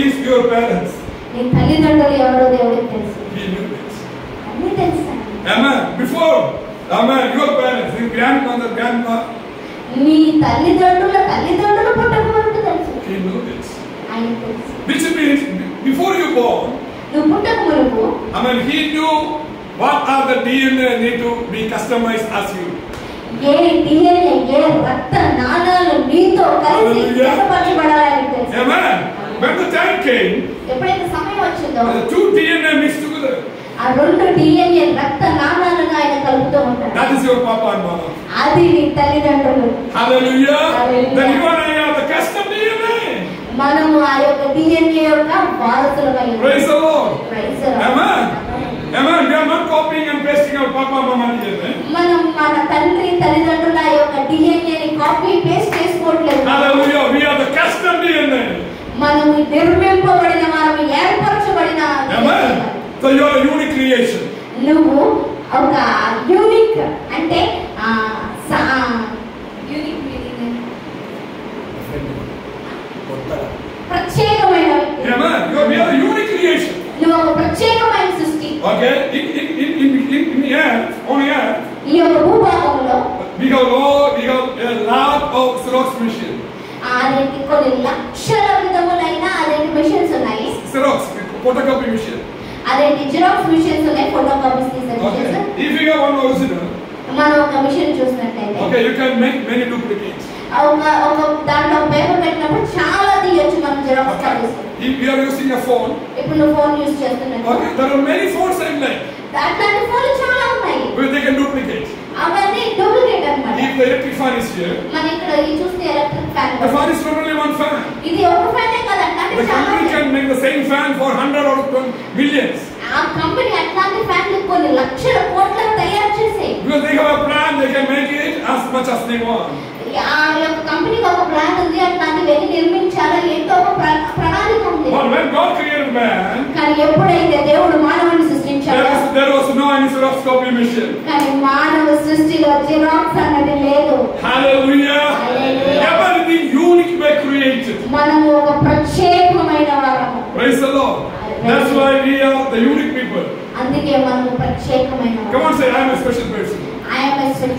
is your parents? నీ తల్లిదండ్రులు ఎవరో దేవుడికి తెలుసు. He knew it. అన్నీ తెలుసు. Amen. Before, amen, your parents, your grandmother, grandma, నీ తల్లిదండ్రులు పుట్టక ముందు తెలుసు. he knew it. ఆయన తెలుసు. Which means, before you born, నువ్వు పుట్టక మునుపు amen, he knew what are the DNA need to be customized as you. A DNA ఏ రక్త నాళాలు నీతో కలిసి ఏర్పరచబడాలని తెలుసు. Amen. When the time came, ఎప్పుడైతే సమయం వచ్చిందో the two DNA mixed together. ఆ రెండు DNA రక్త నాళాలను ఆయన కలుపుతూ ఉంటాడు. That is your papa and mama. అది నీ తల్లిదండ్రులు. Hallelujah. Hallelujah. Then you and I are the custom DNA. మనము ఆ యొక్క DNA యొక్క వారసులమై ఉన్నాం. Praise the Lord. Praise the Lord. Amen. Amen. We are not copying and pasting our papa and mama DNA. మనం మన తండ్రి తల్లిదండ్రుల యొక్క డిఎన్ఏని కాపీ పేస్ట్ చేసుకోవట్లేదు. Hallelujah. We are the custom DNA. మనము నిర్మింపబడిన వారు ఏర్పరచబడిన. Amen. So you are a unique creation. నువ్వు ఒక యూనిక్ అంటే యూనిక్ మీనింగ్ ప్రత్యేకమైన. Amen. We are a unique creation. నువ్వు ఒక ప్రత్యేకమైన సృష్టి. Okay. In the earth, on the earth, ఈ యొక్క భూభాగంలో we have a lot of Xerox machine. అదేంటి కొన్ని లక్షల విధములైన అదేంటి మిషన్స్ ఉన్నాయి. Xerox, photocopy machine. అదేంటి జిరాక్స్ మిషన్స్ ఉన్నాయి, ఫోటో కాపీస్ తీసే machines. Okay. If you have one original, మనం ఒక మిషన్ చూసినట్లయితే okay, you can make many duplicates. ఒక దాంట్లో పేపర్ పెట్టినప్పుడు చాలా తీయొచ్చు మనం xerox copies. If we are using a phone, ఇప్పుడు నువ్వు ఫోన్ యూస్ చేస్తున్నట్టు okay, there are many phones in life అట్లాంటి ఫోన్లు చాలా ఉన్నాయి. where they can duplicate. అవన్నీ డూప్లికేట్ అన్నమాట. If the electric fan is here, మన ఇక్కడ ఈ చూస్తే electric fan. the fan is not only one fan. ఇది ఒక ఫ్యానే కాదు, అట్లాంటి The చాలా company can make the same fan for 100 or millions. ఆ కంపెనీ అట్లాంటి ఫ్యాన్లు కొన్ని లక్షల కోట్లకు తయారు చేసే. Because they have a plan, they can make it as much as they want. ఆ యొక్క కంపెనీకి ఒక ప్లాన్ ఉంది, అట్లాంటివి ఎన్ని నిర్మించాలో ఏంటో ఒక ప్రణాళిక ఉంది. But when God created man, కానీ ఎప్పుడైతే దేవుడు మానవుని సృష్టించాడో there was no any Xerox copy machine. కానీ మానవ సృష్టిలో జిరాక్స్ అన్నది లేదు. Hallelujah. Hallelujah. Everything unique by created. మనము ఒక ప్రత్యేకమైన వారము. Praise the Lord. That's why we are the unique people. అందుకే మనము ప్రత్యేకమైన వారము. Come on, say I am a special person.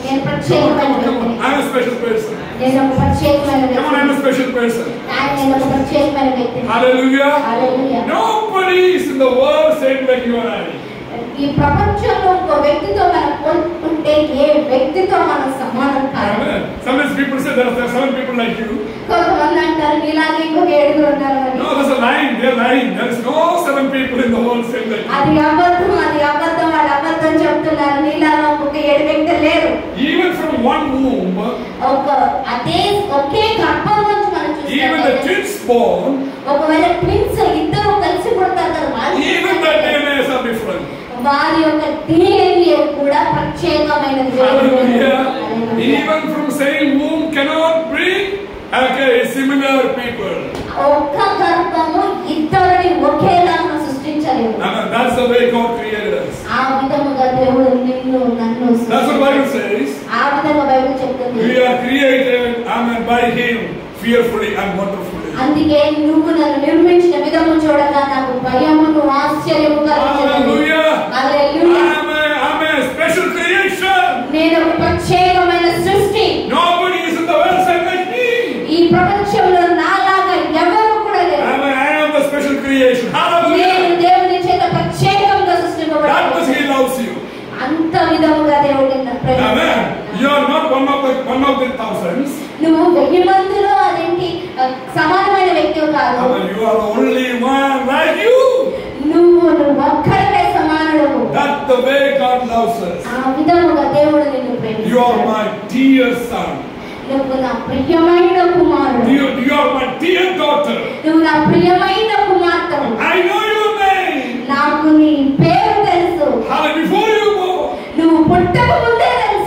నేను ప్రత్యేకమైన వ్యక్తిని. I am a special person. నేను ఒక ప్రత్యేకమైన Come on, I am a వ్యక్తిని. special person. నేను ఒక ప్రత్యేకమైన వ్యక్తిని. Hallelujah. Hallelujah. Nobody is in the world same like you and I. ఈ ప్రపంచంలో ఒక వ్యక్తితో మనం పోల్చుకుంటే ఏ వ్యక్తితో మనం సమానం కాదు. Sometimes people say there are 7 people like you. కొంతమంది అంటారు నీలాగే ఇంకొక 7 ఉన్నారు అని. No, that's a lying. They're lying. There is no 7 people in the whole same like you. అది అబద్ధం, అది అబద్ధం, వాళ్ళు అబద్ధం చెప్తున్నారు. నీలాగా ఇంకొక 7 వ్యక్తులు లేరు. Even from one womb, అదే ఒకే గర్భం నుంచి మనం even the twins born, ఒకవేళ ట్విన్స్ ఇద్దరు కలిసి పుడతారు కదా, even the DNAs are different. వారి యొక్క DNA కూడా ప్రత్యేకమైనది. Even from same womb cannot bring similar people. ఒక్క గర్భము ఇద్దరిని ఒకేలాగా సృష్టించలేదు. That's the way God created us. ఆ విధముగా దేవుడు నిన్ను నన్ను సృష్టించాడు. That's what Bible says. ఆ విధంగా బైబిల్ చెప్తుంది. We are created, by Him, fearfully and wonderfully. అందుకే నువ్వు నన్ను నిర్మించిన విధము చూడగా నాకు భయమును ఆశ్చర్యము కలిగింది. Hallelujah. Hallelujah. I'm a special creation. నేను ఒక ప్రత్యేకమైన సృష్టి. Nobody is in the world like me. ఈ ప్రపంచంలో నాలాగా ఎవరు కూడా లేరు. I am the special creation. Hallelujah. నేను దేవుని చేత ప్రత్యేకంగా సృష్టించబడ్డాను. That much He loves you. అంత విధముగా దేవుడు నిన్ను ప్రేమిస్తాడు. You are not one of the thousands. నువ్వు 1000 మందిలో అదేంటి సమానమైన వ్యక్తి కాదు. You are the only one like you. నువ్వు ఒక్కడే సమానుడు. That's the way God loves us. ఆ విధముగా దేవుడు నిన్ను ప్రేమిస్తాడు. You are my dear son. నువ్వు నా ప్రియమైన కుమారుడు. You are my dear daughter. నువ్వు నా ప్రియమైన కుమార్తెవు. I know your name. నాకు నీ పేరు తెలుసు. Before you go. నువ్వు పుట్టక ముందే తెలుసు.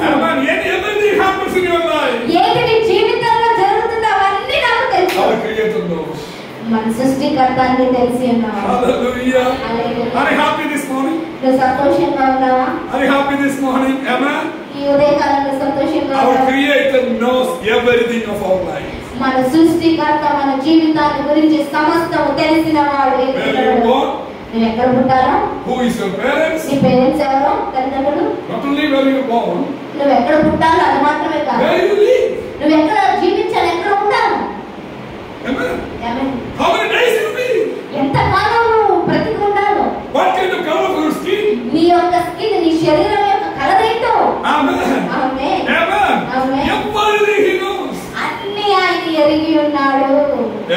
Everything happens in your life. ఏది నీ జీవితంలో జరుగుతుందో అవన్నీ నాకు తెలుసు. Our Creator knows. మన సృష్టికర్త అన్ని తెలిసి ఉన్నాడు. Hallelujah. Are you happy this morning? నువ్వు సంతోషంగా ఉన్నావా? Are you happy this morning? Amen. ఈ ఉదయకాలంలో సంతోషంగా Our ఉన్నావా? Creator knows everything of our life. మన సృష్టికర్త మన జీవితాన్ని గురించి సమస్తము తెలిసిన వాడు. Where you born? నువ్వు ఎక్కడ పుట్టారో? Who is your parents? నీ పేరెంట్స్ ఎవరో? తల్లిదండ్రులు? Not only where you born. నువ్వు ఎక్కడ పుట్టాలో అది మాత్రమే కాదు. Where you live? నువ్వు ఎక్కడ జీవించాలి, ఎక్కడ ఉంటావు? Amen. Amen. How many days you live? ఎంత కాలం నువ్వు బ్రతికి ఉండాలో? What kind of color of your skin? నీ యొక్క స్కిన్, నీ శరీరం యొక్క కలర్ ఏంటో? Amen. Amen. Amen. Amen. Everything He knows. అన్ని ఆయన ఎరిగి ఉన్నాడు.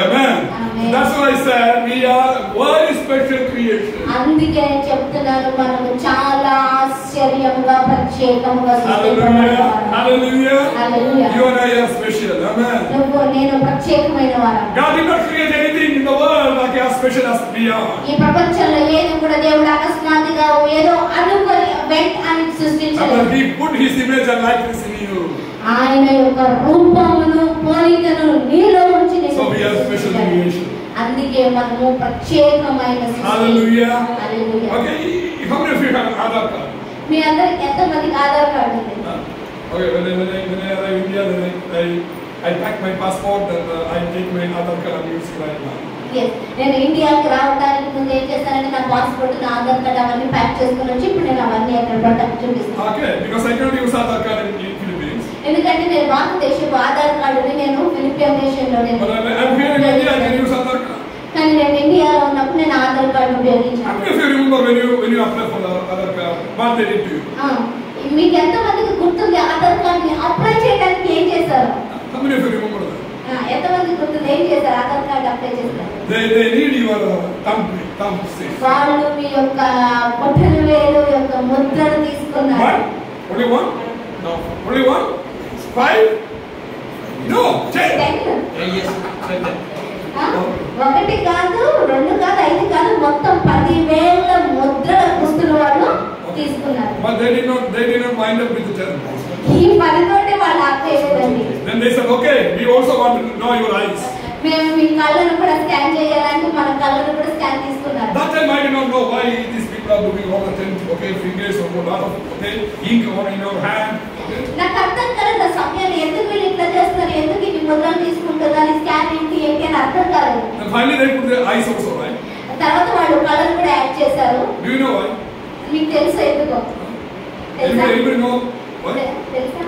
Amen. Amen. That's why I said we are very special creation. అందుకే నేను చెప్తున్నాను, మనము చాలా ఆశ్చర్యముగా ప్రత్యేకముగా Hallelujah. Hallelujah. Hallelujah. You and I are special. Amen. నువ్వు నేను ప్రత్యేకమైన వారు. God did not create anything in the world like as special as we are. ఈ ప్రపంచంలో ఏది కూడా దేవుడు అకస్మాత్తుగా ఏదో అనుకొని వెంట అని సృష్టించలేదు. He put His image and likeness in you. ఆయన యొక్క రూపమును పోలికను నీలో ఉంచి So we are special creation. అందుకే మనము ప్రత్యేకమైన సృష్టి. Hallelujah. Hallelujah. Okay, how many of you have Aadhaar card? మీ అందరికి ఎంతమందికి ఆధార్ కార్డు ఉంది? Okay, when I arrive in India, then I pack my passport and I take my Aadhaar card and use it right now. Yes. నేను ఇండియాకి రావడానికి ముందు ఏం చేస్తానంటే నా పాస్పోర్ట్, నా ఆధార్ కార్డు అవన్నీ ప్యాక్ చేసుకుని వచ్చి ఇప్పుడు నేను అవన్నీ అక్కడ పట్టకు చూపిస్తాను. Okay, because I cannot use Aadhaar card in Philippines. ఎందుకంటే నేను భారతదేశపు ఆధార్ కార్డుని నేను ఫిలిపియన్ దేశంలో But I'm here in India, I can use Aadhaar card. కానీ నేను ఇండియాలో ఉన్నప్పుడు నేను ఆధార్ కార్డు How ఉపయోగించాను. many of you remember when you apply for the Aadhaar card, what they did to you? మీకు ఎంతమందికి గుర్తుంది ఆధార్ కార్డుని అప్లై చేయడానికి ఏం చేశారు? How many of you remember that? ఎంతమందికి గుర్తుంది ఏం చేశారు ఆధార్ కార్డు అప్లై చేస్తారు? They need your thumb stick. వాళ్ళు మీ యొక్క బొట్టన వేలు యొక్క ముద్రను తీసుకున్నారు. What? Only one? No. Only one? 5? No. 10. 1 కాదు, 2 కాదు, 5 కాదు, మొత్తం 10,000 ముద్రల పుస్తులు వాళ్ళు తీసుకున్నారు. But they did not wind up with the 10. ఈ 10 తోటి వాళ్ళు ఆపేయలేదండి. Then they said, okay, we also want to know your eyes. మేము మీ కళ్ళను కూడా స్కాన్ చేయాలంటే మన కళ్ళను కూడా స్కాన్ తీసుకున్నారు. That time I did not know why these people are doing all the 10, okay, fingers or a lot of, okay, ink on in your hand. Okay. నాకు అర్థం కాలేదు ఆ సమయంలో ఎందుకు వీళ్ళు ఇట్లా చేస్తున్నారు, ఎందుకు ఇన్ని ముద్రలు తీసుకుంటారు, అది స్కాన్ ఏంటి అని అర్థం కాలేదు. And finally they put their eyes also, right? తర్వాత వాళ్ళు కళ్ళను కూడా యాడ్ చేశారు. Do you know why? మీకు తెలుసా ఎందుకో? తెలుసా? Anybody know why? తెలుసా?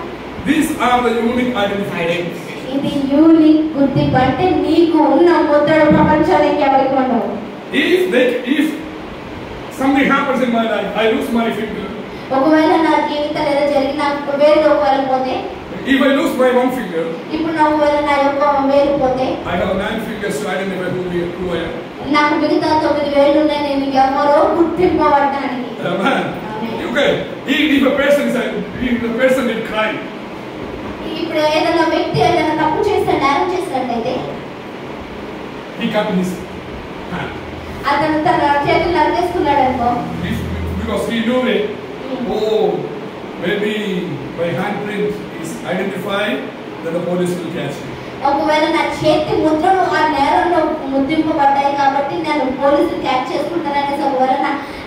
These are the unique identifiers. ఇది యూనిక్ గుర్తింపు. అంటే నీకు ఉన్న ముద్రలు ప్రపంచానికి ఎవరికి ఉండవు. If something happens in my life, I lose my finger. ఒకవేళ నా జీవితంలో ఏదో జరిగిన వేలు ఒకవేళ పోతే, if I lose my one finger, ఇప్పుడు నా ఒకవేళ నా యొక్క వేలు పోతే, I have 9 fingers to identify who I am. నాకు మిగతా 9 వేలు ఉన్నాయి, నేను ఎవరో గుర్తింపబడడానికి. Amen. Okay. If a person did crime, ఇప్పుడు ఏదైనా వ్యక్తి ఏదైనా తప్పు చేస్తే, నేరం చేసినట్టయితే, he cut his hand. అతను తన చేతులు నరికేసుకున్నాడు అనుకో, Because he knew it. Oh, maybe my handprint is identified, then the police will catch me. ఒకవేళ నా చేతి ముద్రలు ఆ నేరంలో ముద్రింపబడ్డాయి కాబట్టి నేను పోలీసులు క్యాచ్ చేసుకుంటాననేసి ఒకవేళ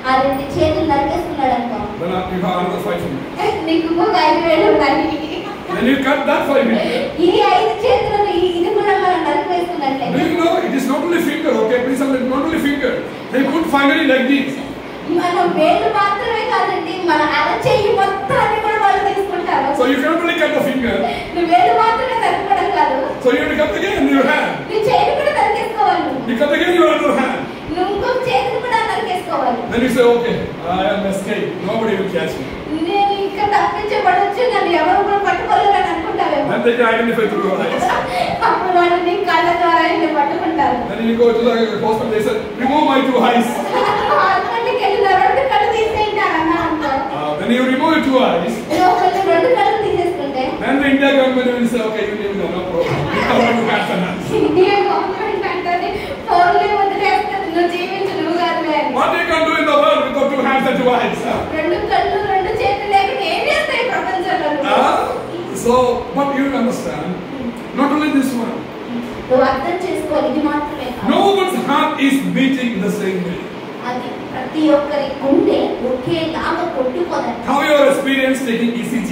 ఆ 2 చేతులు నరికేసుకున్నాడు అనుకో, Then you have another 5 fingers. నీకు ఇంకొక 5 వేలు ఉన్నాయి. And you cut that 5 fingers. ఈ 5 చేతులను ఇది కూడా మనం నరికేసుకున్నట్లయితే, Do you know it is not only finger? Okay, please understand, not only finger. They could finally like this. మన వేలు మాత్రమే కాదండి, మన అరచేయి మొత్తాన్ని కూడా వాళ్ళు తీసుకుంటారు. So you cannot only cut the finger. నువ్వు వేలు మాత్రమే నరకడం కాదు, So you have to cut again your hand. నీ చేయి కూడా నరికేసుకోవాలి. You cut again your other hand. నువ్వు ఇంకొక చేతిని కూడా నరికేసుకోవాలి. Then you say, okay, I am escaped. Nobody will catch me. నేను ఇంకా తప్పించబడొచ్చు, నన్ను ఎవరు కూడా పట్టుకోలేరని అనుకుంటావేమో. Then they can identify through your eyes. అప్పుడు వాళ్ళు నీ కళ్ళ ద్వారా నిన్ను పట్టుకుంటారు. Then you go to the hospital. They say, remove my 2 eyes. హాస్పిటల్కి వెళ్ళిన 2 కళ్ళు తీసేయంటారు అన్న అంటారు. Then you remove your 2 eyes. ఒకళ్ళు 2 కళ్ళు తీసేసుకుంటే, Then the India government will say, okay, you live no problem. You have 2 hands and hands. India government అంటది ఫోన్లే వదిలేస్తుంది, నువ్వు జీవించు, నువ్వు కాదులే అని. What you can do in the world without 2 hands and 2 eyes? 2 కళ్ళు 2 చేతులు లేకుండా ఏం చేస్తాయి ప్రపంచంలో నువ్వు? So, but you understand, not only this one. నువ్వు అర్థం చేసుకోవాలి, ఇది మాత్రమే కాదు. No one's heart is beating the same way. అది ప్రతి ఒక్కరి గుండె ఒకేలాగా కొట్టుకోదండి. How your experience taking ECG?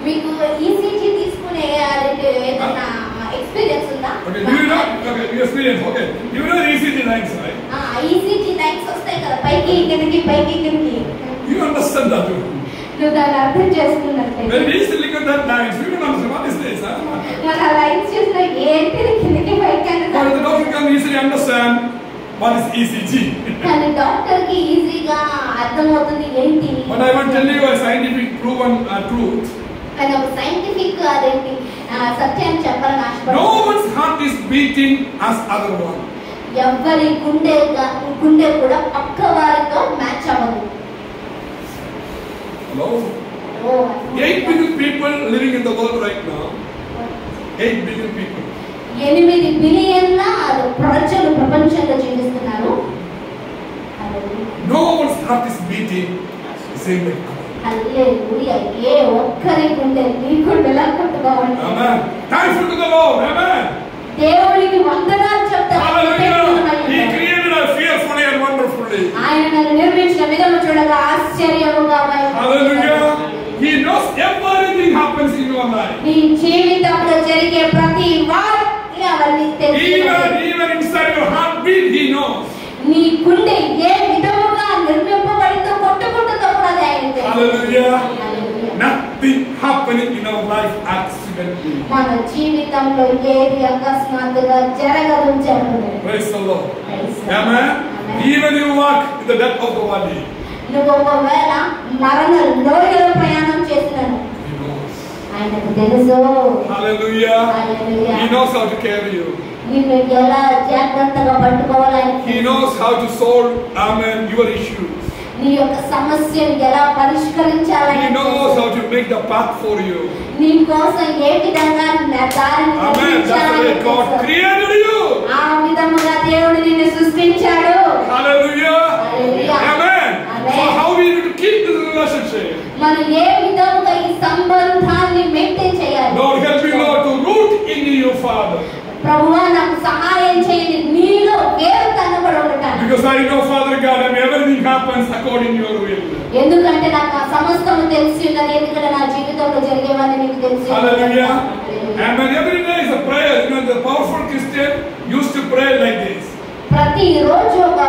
మీకు ఈసీజీ తీసుకునే ఏదైనా ఎక్స్పీరియన్స్ ఉందా? Okay, do you know? Okay, your experience. Okay, you know the ECG lines, right? ECG lines వస్తాయి కదా, పైకి కిందకి పైకి కిందకి. You understand that too. నువ్వు దాన్ని అర్థం చేసుకున్నట్లయితే, When we used to look at that lines, we don't understand what is this. మన లైన్స్ చూసిన ఏంటి కిందకి పైకి అని. But the doctor can easily understand what is ECG. కానీ డాక్టర్ కి ఈజీగా అర్థమవుతుంది ఏంటి. But I want to tell you a scientific proven truth. కానీ ఒక సైంటిఫిక్ అదేంటి సత్యాన్ని చెప్పాలని ఆశపడుతున్నాను. No one's heart is beating as other one. ఎవరి గుండె కూడా పక్క వారితో మ్యాచ్ అవ్వదు. Hello? 8 billion people living in the world right now. 8 billion people. 8 బిలియన్ల ప్రజలు ప్రపంచంలో జీవిస్తున్నారు. No one's heart is beating the same way. హల్లెలూయా. ఏ ఒక్కరి గుండె నీ గుండెలా కొట్టుకోవాలి. Amen. Thankful to the Lord. Amen. దేవునికి వందనాలు చెప్తాను. Hallelujah. He created us fearfully and wonderfully. ఆయన నన్ను నిర్మించిన విధము చూడగా ఆశ్చర్యముగా ఉంది. Hallelujah. He knows everything happens in your life. నీ జీవితంలో జరిగే ప్రతి వాటి అవన్నీ తెలుసు. Even inside your heartbeat, He knows. నీ గుండె ఏ విధముగా నిర్మింపబడిందో కొట్టుకుంటుందో కూడా ఆయన తెలుసు. Hallelujah. Nothing happening in our life accidentally. మన జీవితంలో ఏది అకస్మాత్తుగా జరగదు. Praise the Lord. Amen. Even you walk in the depth of the valley. నువ్వు ఒకవేళ మరణ లోయలో ప్రయాణం చేసినాను, ఆయనకు తెలుసు. Hallelujah. He knows how to carry you. నిన్ను ఎలా జాగ్రత్తగా పట్టుకోవాలి. He knows how to solve, amen, your issues. నీ యొక్క సమస్యను ఎలా పరిష్కరించాలని. He knows how to make the path for you. నీ కోసం ఏ విధంగా దారిని నిర్మించాలని. God created you. ఆ విధముగా దేవుడు నిన్ను సృష్టించాడు. Hallelujah. Amen. So how we need to keep this relationship? మనం ఏ విధముగా ఈ సంబంధాన్ని మెయింటైన్ చేయాలి. Lord, help me, Lord, to root in you, Father. ప్రభువా నాకు సహాయం చేయండి, నీలో వేరు కనబడి ఉండటానికి. Because I know, Father God, and everything happens according to your will. ఎందుకంటే నాకు ఆ సమస్తము తెలిసి ఉన్నది, ఎందుకంటే నా జీవితంలో జరిగేవన్నీ నీకు తెలుసు. Hallelujah. And when every day is a prayer, you know, the powerful Christian used to pray like this. ప్రతి రోజు ఒక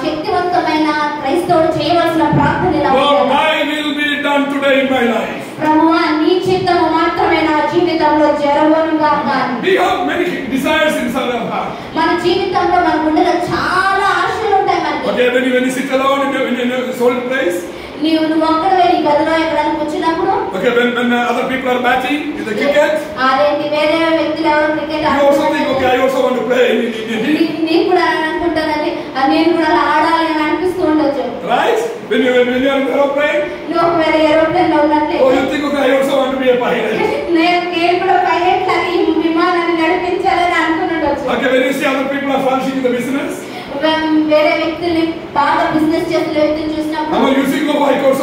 శక్తివంతమైన క్రైస్తవుడు చేయవలసిన ప్రార్థన ఇలా ఉంది. Lord, thy will be done today in my life. ప్రభువా నీ చిత్తము మాత్రమే నా జీవితంలో జరగనుగాక. We have many desires inside our heart. మన జీవితంలో మన గుండెలో చాలా ఆశలు ఉంటాయి మనకి. But Okay, when you sit alone in a solid place. నీవు ఒక్కడే నీ గదిలో ఎక్కడైనా కూర్చున్నప్పుడు. Okay, when other people are batting in the cricket. అదేంటి వేరే వ్యక్తులు ఎవరు cricket You also think, okay, I also want to play in India. నేను కూడా అనుకుంటానండి, నేను కూడా ఆడాలి అని అనిపిస్తూ ఉండొచ్చు. Right? When you are in an aeroplane. నువ్వు ఒకవేళ ఏరోప్లేన్ లో ఉన్నట్లయితే. Oh, you think, okay, I also want to be a pilot. నేను కూడా పైలట్ లాగా ఈ విమానాన్ని నడిపించాలని అనుకున్నట్టు. Okay, when you see other people are flourishing in the business. వేరే వ్యక్తుల్ని బాగా బిజినెస్ చేస్తున్న వ్యక్తిని చూసినప్పుడు you think, oh,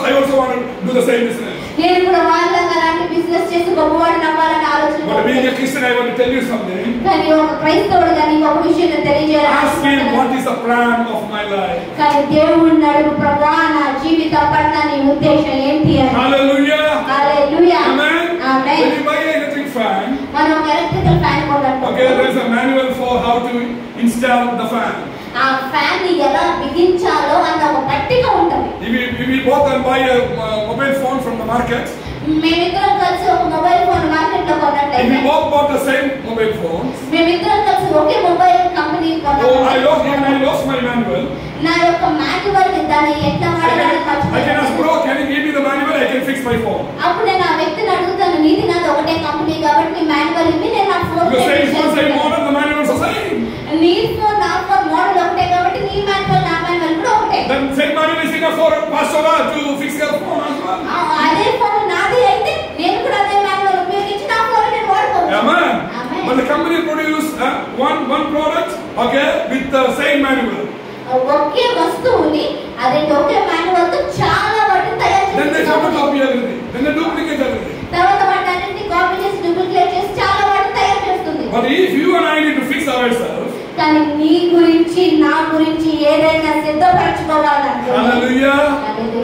I also want to do the same business. నేను కూడా వాళ్ళగా అలాంటి బిజినెస్ చేసి గొప్పవాడిని అవ్వాలని ఆలోచన. But being a Christian, I want to tell you something. కానీ ఒక క్రైస్తవుడిగా నీకు ఒక విషయం తెలియజేయాలి. Ask me what is the plan of my life. కానీ దేవుడిని అడుగు, ప్రభువా నా జీవిత పట్ల నీ ఉద్దేశం ఏంటి అని. Hallelujah. Hallelujah. Amen. Amen. When you buy an electric fan, మనం ఒక ఎలక్ట్రికల్ ఫ్యాన్ కొన్నాం. okay, there is a manual for how to install the fan. ఆ ఫ్యాన్ ని ఎలా బిగించాలో అన్న ఒక పట్టిక ఉంటుంది. If we both buy a mobile phone from the market, మేమిద్దరం కలిసి ఒక మొబైల్ ఫోన్ మార్కెట్ లో కొన్నట్లయితే, if we both bought the same mobile phone, మేమిద్దరం కలిసి ఒకే mobile company I lost my manual. నా యొక్క మాన్యువల్ దాన్ని ఎట్లా వాడాలని I can ask, bro, can you give me the manual? I can fix my phone. అప్పుడు నేను ఆ వ్యక్తిని అడుగుతాను, నీది నాది ఒకటే కంపెనీ కాబట్టి నీ మాన్యువల్ ఇవ్వి, నేను నా phone You say it's the same model, the manuals are same. నీ ఫోన్ నా ఫోన్ మోడల్ ఒకటే కాబట్టి నీ మాన్యువల్ నా మాన్యువల్ కూడా ఒకటే. Then same manual is enough for Pastora to fix your phone as well. అదే ఫోన్ నాది అయితే నేను కూడా అదే మాన్యువల్ ఉపయోగించి నా ఫోన్ నేను వాడుకోవచ్చు. Amen. But the company produce one product, okay, with the same manual. ఒకే వస్తువుని అదే ఒకే మాన్యువల్ తో చాలా వాటిని తయారు చేస్తారు. Then they photocopy everything. Then they duplicate everything. తర్వాత వాటిని కాపీ చేసి డూప్లికేట్ చేసి చాలా వాటిని తయారు చేస్తుంది. But if you and I need to fix ourselves, కానీ నీ గురించి నా గురించి ఏదైనా సిద్ధపరచుకోవాలంటే, hallelujah,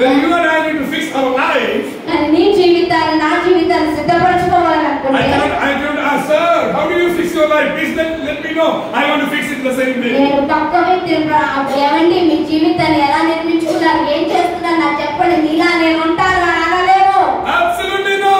then you and I need to fix our life. కానీ నీ జీవితాన్ని నా జీవితాన్ని సిద్ధపరచుకోవాలనుకుంటే, I don't ask, sir, how do you fix your life? Please let me know. I want to fix it the same way. నేను పక్క వ్యక్తిని ఏమండి మీ జీవితాన్ని ఎలా నిర్మించుకున్నారు, ఏం చేస్తున్నారు నాకు చెప్పండి, నీలా నేను ఉంటాను అనలేవు. Absolutely no.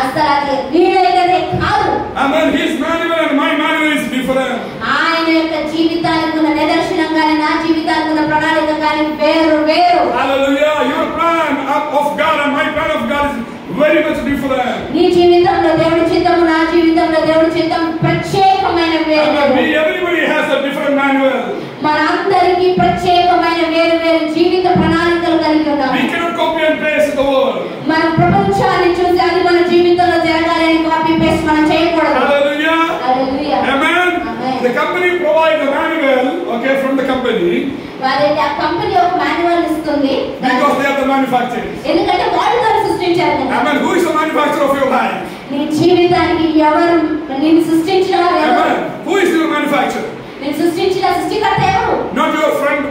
అసలు అది వీలైనదే కాదు. Amen. His manual and my manual is different. ఆయన యొక్క జీవితానికి ఉన్న నిదర్శనం కానీ నా జీవితానికి ఉన్న ప్రణాళిక కానీ వేరు వేరు. Hallelujah. Your plan of God and my plan of God is very much different. నీ జీవితంలో దేవుడి చిత్తము నా జీవితంలో దేవుడి చిత్తం ప్రత్యేకమైన వేరు. Everybody has a different manual. మనందరికీ ప్రత్యేకమైన వేరు వేరు జీవిత ప్రణాళికలు కలిగి ఉన్నాం. We cannot copy and paste the world. మన ప్రపంచాన్ని చూసి అది మన జీవితంలో జరగాలి అని కాపీ పేస్ట్ మనం చేయకూడదు. Hallelujah. Hallelujah. Amen. The company provides the manual, okay, from the company. వాళ్ళకి ఆ కంపెనీ ఒక మాన్యువల్ ఇస్తుంది. Because they are the manufacturers. ఎందుకంటే వాళ్ళు దాన్ని సృష్టించారు. Amen. Who is the manufacturer of your life? నీ జీవితానికి ఎవరు నిన్ను సృష్టించిన వారు ఎవరు? Amen. Who is your manufacturer? నిన్ను సృష్టించిన సృష్టికర్త ఎవరు? Not your friend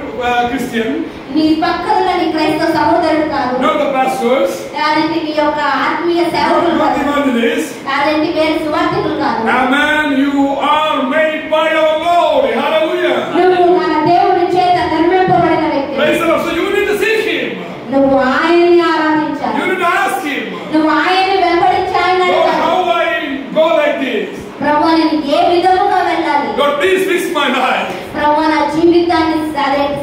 Christian. నీ పక్కన ఉన్న నీ క్రైస్తవ సహోదరుడు కాదు. Not the pastors. అలాంటి నీ యొక్క ఆత్మీయ సేవకులు Not కాదు. the evangelists. అలాంటి వేరే సువార్తికులు కాదు. Amen. You are made by our Lord. Hallelujah. నువ్వు మన దేవుని చేత నిర్మింపబడిన వ్యక్తి. Praise the Lord. So you need to seek Him. నువ్వు ఆయన్ని ఆరాధించాలి. You need to ask Him. నువ్వు ఆయన్ని వెంబడించి ఆయన Lord, how I go like this? ప్రభువా నేను ఏ విధముగా వెళ్ళాలి? Lord, please fix my life. ప్రభువా నా జీవితాన్ని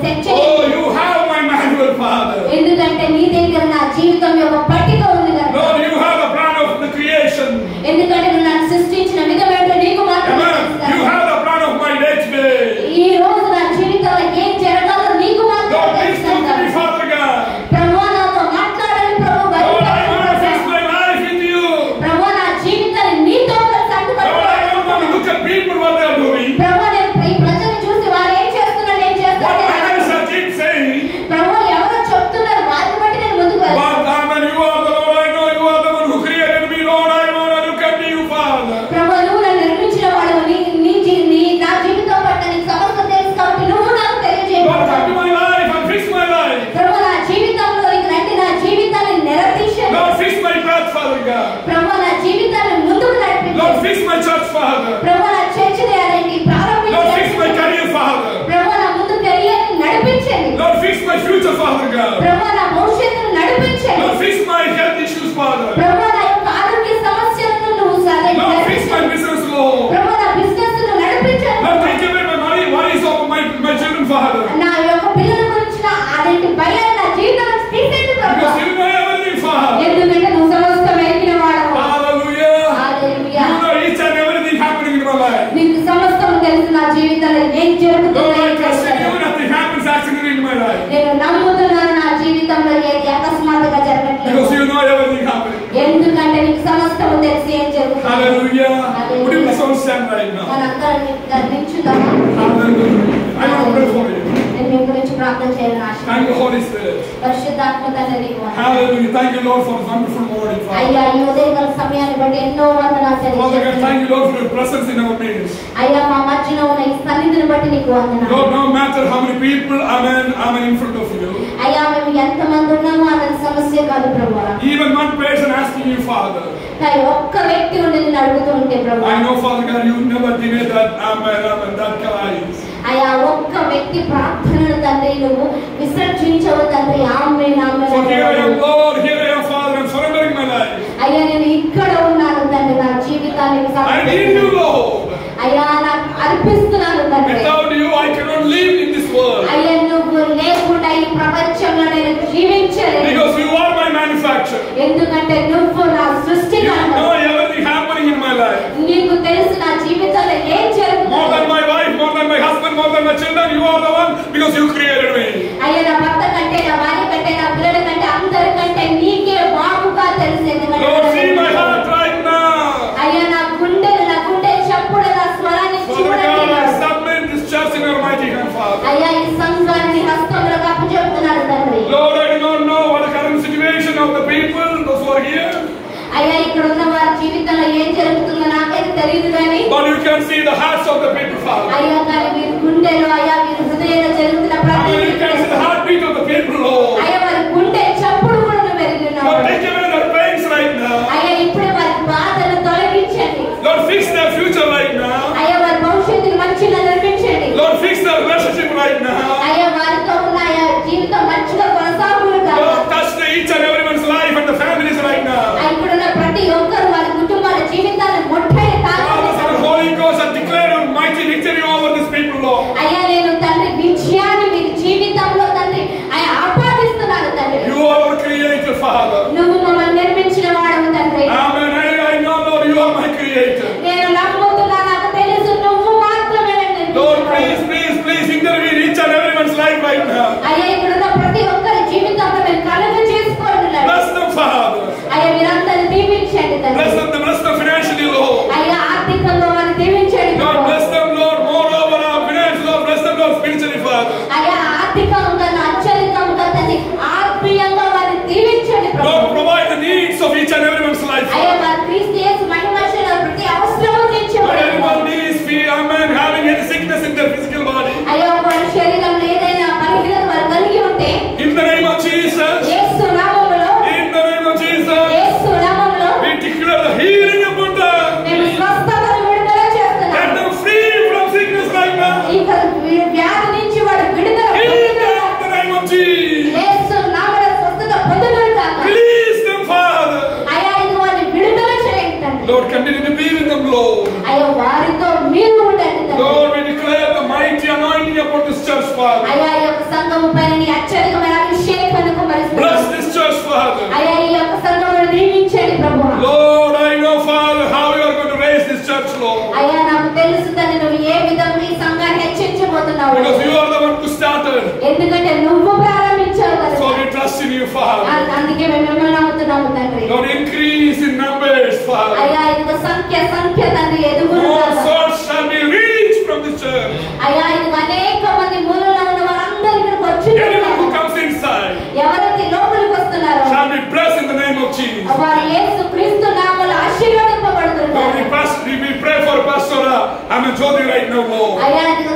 సెట్ చేయి. Oh, you have my manual, Father. ఎందుకంటే నీ దగ్గర నా జీవితం యొక్క పట్టిక ఉంది కదా. Lord, you have the plan of the creation. ఎందుకంటే నువ్వు నన్ను సృష్టించిన విధం ఏంటో నీకు మాత్రమే Amen. తెలుసు. You have the plan of my day today. ఈ రోజు నా జీవితంలో ఏం జరగాలో నీకు మాత్రమే Lord, please తెలుసు. talk to me, Father God. ప్రభువా నాతో మాట్లాడాలి ప్రభు. Lord, I want to fix my life with you. ప్రభువా నా జీవితాన్ని నీతో కలిసి Lord, I don't want to look at people what they are doing. ప్రభువా నేను ఈ ప్రజలను చూసి వారు ఏం చేస్తున్నారు ఏం What చేస్తున్నారు others are doing stand right now. మనందరం నిల్చుందామా? Hallelujah. I want to pray for you. నేను మీ గురించి ప్రార్థన చేయాలని ఆశ. Thank you, Holy Spirit. పరిశుద్ధాత్మ తండ్రి నీకు వందనాలు. Hallelujah. Thank you, Lord, for this wonderful morning, Father. అయ్యా ఈ ఉదయకాల సమయాన్ని బట్టి ఎన్నో వందనాలు Father God, చెల్లిస్తున్నాను. thank you, Lord, for your presence in our midst. అయ్యా మా మధ్యన ఉన్న ఈ సన్నిధిని బట్టి నీకు వందనాలు. Lord, no matter how many people, amen, in front of you. అయ్యా మేము ఎంతమంది ఉన్నామో అన్నది సమస్య కాదు ప్రభువా. Even one person asking you, Father. కానీ ఒక్క వ్యక్తి ఉండి నిన్ను అడుగుతూ ఉంటే ప్రభువా. I know, Father God, you never deny that, amen, that cries. అయ్యా ఒక్క వ్యక్తి ప్రార్థనను తండ్రి నువ్వు విసర్జించవు తండ్రి. ఆమేన్ ఆమేన్. So here I am, Lord, here I am, Father, I'm surrendering my life. అయ్యా నేను ఇక్కడ ఉన్నాను తండ్రి, నా జీవితానికి I need you, Lord. అయ్యా నాకు అర్పిస్తున్నాను తండ్రి. Without you, I cannot live in this world. అయ్యా నువ్వు లేకుండా ఈ ప్రపంచంలో నేను జీవించలేను. Because you are my manufacturer. ఎందుకంటే నువ్వు నా You సృష్టికర్త. know everything happening in my life. నీకు తెలుసు నా జీవితంలో ఏం More జరుగుతుందో. than my wife, more than my husband, more than my children, you are the one because you created me. అయ్యా నా భర్త కంటే, నా భార్య కంటే, నా పిల్లల కంటే, అందరికంటే నీకే బాగుగా తెలుసు. Lord, see my heart right now. అయ్యా నా గుండె చప్పుడు, నా స్వరాన్ని Father God, I చూడండి. submit this church in your mighty hand, Father. అయ్యా ఈ సంఘాన్ని హస్తంలో అప్పచెప్తున్నాను తండ్రి. Lord, I do not know what the current situation of the people, those who are here. అయ్యా ఇక్కడ ఉన్న వారి జీవితంలో ఏం జరుగుతుందో నాకైతే తెలియదు కానీ But you can see the hearts of the people, Father. అయ్యా కానీ వీరి గుండెలో, అయ్యా వీరి హృదయంలో జరుగుతున్న You can see the heartbeat of the people, Lord. అయ్యా వారి గుండె చప్పుడు కూడా వెరుగుతున్నావు. Lord, take away their pains right now. అయ్యా ఇప్పుడే వారి బాధను తొలగించండి. Lord, fix their future right now. అయ్యా వారి భవిష్యత్తుని మంచిగా నిర్మించండి. Lord, fix their relationship right now. అయ్యా వారితో ఉన్న అయ్యా జీవితం మంచిగా కొనసాగుగా. Lord, touch each and everyone's life and the families right now. ఇక్కడున్న ప్రతి ఒక్కరు వారి కుటుంబాల జీవితాలను ముట్టడి Father, Son, and Holy Ghost, and declare a mighty victory over these people, Lord. అయ్యా నేను తండ్రి విజయాన్ని వీరి జీవితంలో తండ్రి అయ్యా ఆపాదిస్తున్నాను తండ్రి. You are our creator, Father. నువ్వు మమ్మల్ని నిర్మించిన వాడవు తండ్రి. Amen. I know, Lord, you are my creator. నేను నమ్ముతున్నా, నాకు తెలుసు నువ్వు మాత్రమే నన్ను Lord, నిర్మించావు. please intervene each and everyone's life right now. అయ్యా ఇక్కడున్న ప్రతి ఒక్కరి జీవితంలో నేను కలుగ చేసుకోండి. Bless them, Father. అయ్యా మీరందరూ దీవించండి Bless తండ్రి. them financially, Lord. అయ్యా ఆర్థికంగా వారిని దీవించండి. God, bless them, Lord, moreover our finance, Lord, bless them, Lord, spiritually, Father. అయ్యా ఆర్థికంగా, అత్యధికంగా తండ్రి ఆత్మీయంగా వారిని దీవించండి ప్రభు. Lord, provide the needs of each and everyone's life. అయ్యా వారి క్రీస్తు యేసు మహిమశల ప్రతి అవసరము Lord, తీర్చండి. everyone needs, amen, having any sickness in their physical body. అయ్యా వారి శరీరంలో ఏదైనా బలహీనత వారు కలిగి ఉంటే In the name of Jesus, యేసు నామములో, in the name of Jesus, యేసు నామములో we declare the healing upon them. మేము స్వస్థతను విడుదల Let చేస్తున్నాము. them free from sickness right now. ఇక వ్యాధి నుంచి వాడు విడుదల In పొందుతారు. the name of Jesus, యేసు నామములో స్వస్థత పొందుతారు కాక. release them, Father. అయ్యా ఇది వారిని విడుదల చేయండి తండ్రి. Lord, continue to be with them, Lord. అయ్యా వారితో మీరు ఉండండి తండ్రి. Lord, we declare the mighty anointing upon this church, Father. అయ్యా ఈ యొక్క సంఘము పైన నీ అత్యధికమైన అభిషేకాన్ని కుమ్మరిస్తున్నాను. Bless this church, Father. అయ్యా ఈ యొక్క సంఘమును దీవించండి ప్రభువా. Lord, I know, Father, how you are going to raise this church, Lord. అయ్యా నాకు తెలుసు తండ్రి నువ్వు ఏ విధంగా ఈ సంఘాన్ని హెచ్చించబోతున్నావు. Because you are the one who started. ఎందుకంటే నువ్వు ప్రారంభించావు కదా. So we trust in you, Father. అందుకే మేము మిమ్మల్ని నమ్ముతున్నాము తండ్రి. Lord, increase in numbers, Father. అయ్యా ఇదిగో సంఖ్య తండ్రి ఎదుగును More కాక. souls shall be reached from this church. అయ్యా ఇదిగో అనేక మంది మూలలో ఉన్న వారందరూ ఇక్కడికి Anyone who వచ్చి comes inside ఎవరైతే లోపలికి వస్తున్నారో shall be blessed in the name of Jesus. వారు యేసు క్రీస్తు నామములో ఆశీర్వదింపబడుతున్నారు. Lord, we pray for Pastor Jyoti right now, Lord. అయ్యా ఇదిగో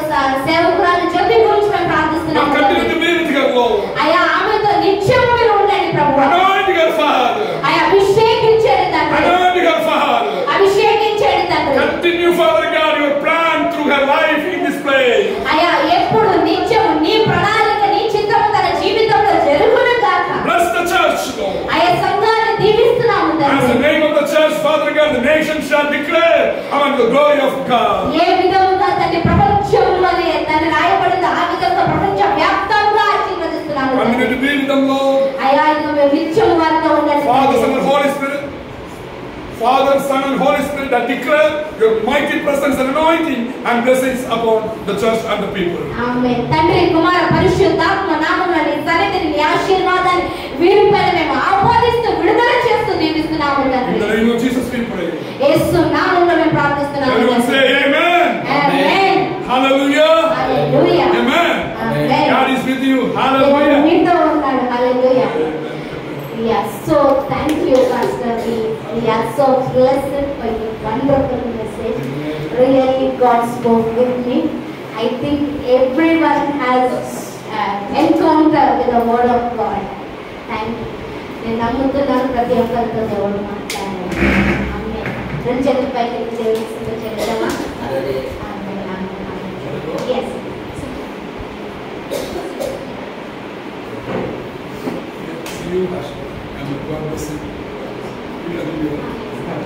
సేవకురాలు జ్యోతి గురించి మేము Lord, ప్రార్థిస్తున్నాము. continue to be with her, Lord. అయ్యా ఆమెతో నిత్యము మీరు ఉండండి ప్రభువా. Anoint her, Father. అయ్యా అభిషేకించండి తండ్రి. Anoint her, Father. అభిషేకించండి తండ్రి. Continue, Father God, your plan through her life in this place. అయ్యా ఎప్పుడు నిత్యము నీ ప్రణాళిక, నీ చిత్తము తన జీవితంలో జరుగును గాక. Bless the church, Lord. అయ్యా సంఘాన్ని దీవిస్తున్నాము As తండ్రి. the name of the church, Father God, the nation shall declare among the glory of God. ఏ విధముగా తండ్రి ప్రపంచంలోనే తండ్రి రాయబడిందో ఆ విధంగా ప్రపంచ వ్యాప్తంగా ఆశీర్వదిస్తున్నాము తండ్రి. Continue to be with them, Lord. అయ్యా ఇదిగో మేము నిత్యము వారితో ఉండండి Father, తండ్రి. Son, and Holy Spirit. Father, Son, and Holy Spirit, that declare your mighty presence and anointing and blessings upon the church and the people. ఆమేన్. తండ్రి కుమార పరిశుద్ధాత్మ నామములో నీ సన్నిధిని, నీ ఆశీర్వాదాన్ని వీరిపైన మేము ఆపాదిస్తూ విడుదల చేస్తూ దీవిస్తున్నాము In తండ్రి. the name of Jesus, we pray. యేసు నామములో మేము ప్రార్థిస్తున్నాము Everyone తండ్రి. say so blessed for your wonderful message. Really, God spoke with me. I think everyone has encounter with the word of God. Thank you. నేను నమ్ముతున్నాను ప్రతి ఒక్కరితో దేవుడు మాట్లాడారు. ఆమేన్. రెండు చేతుల పైకి దేవుడికి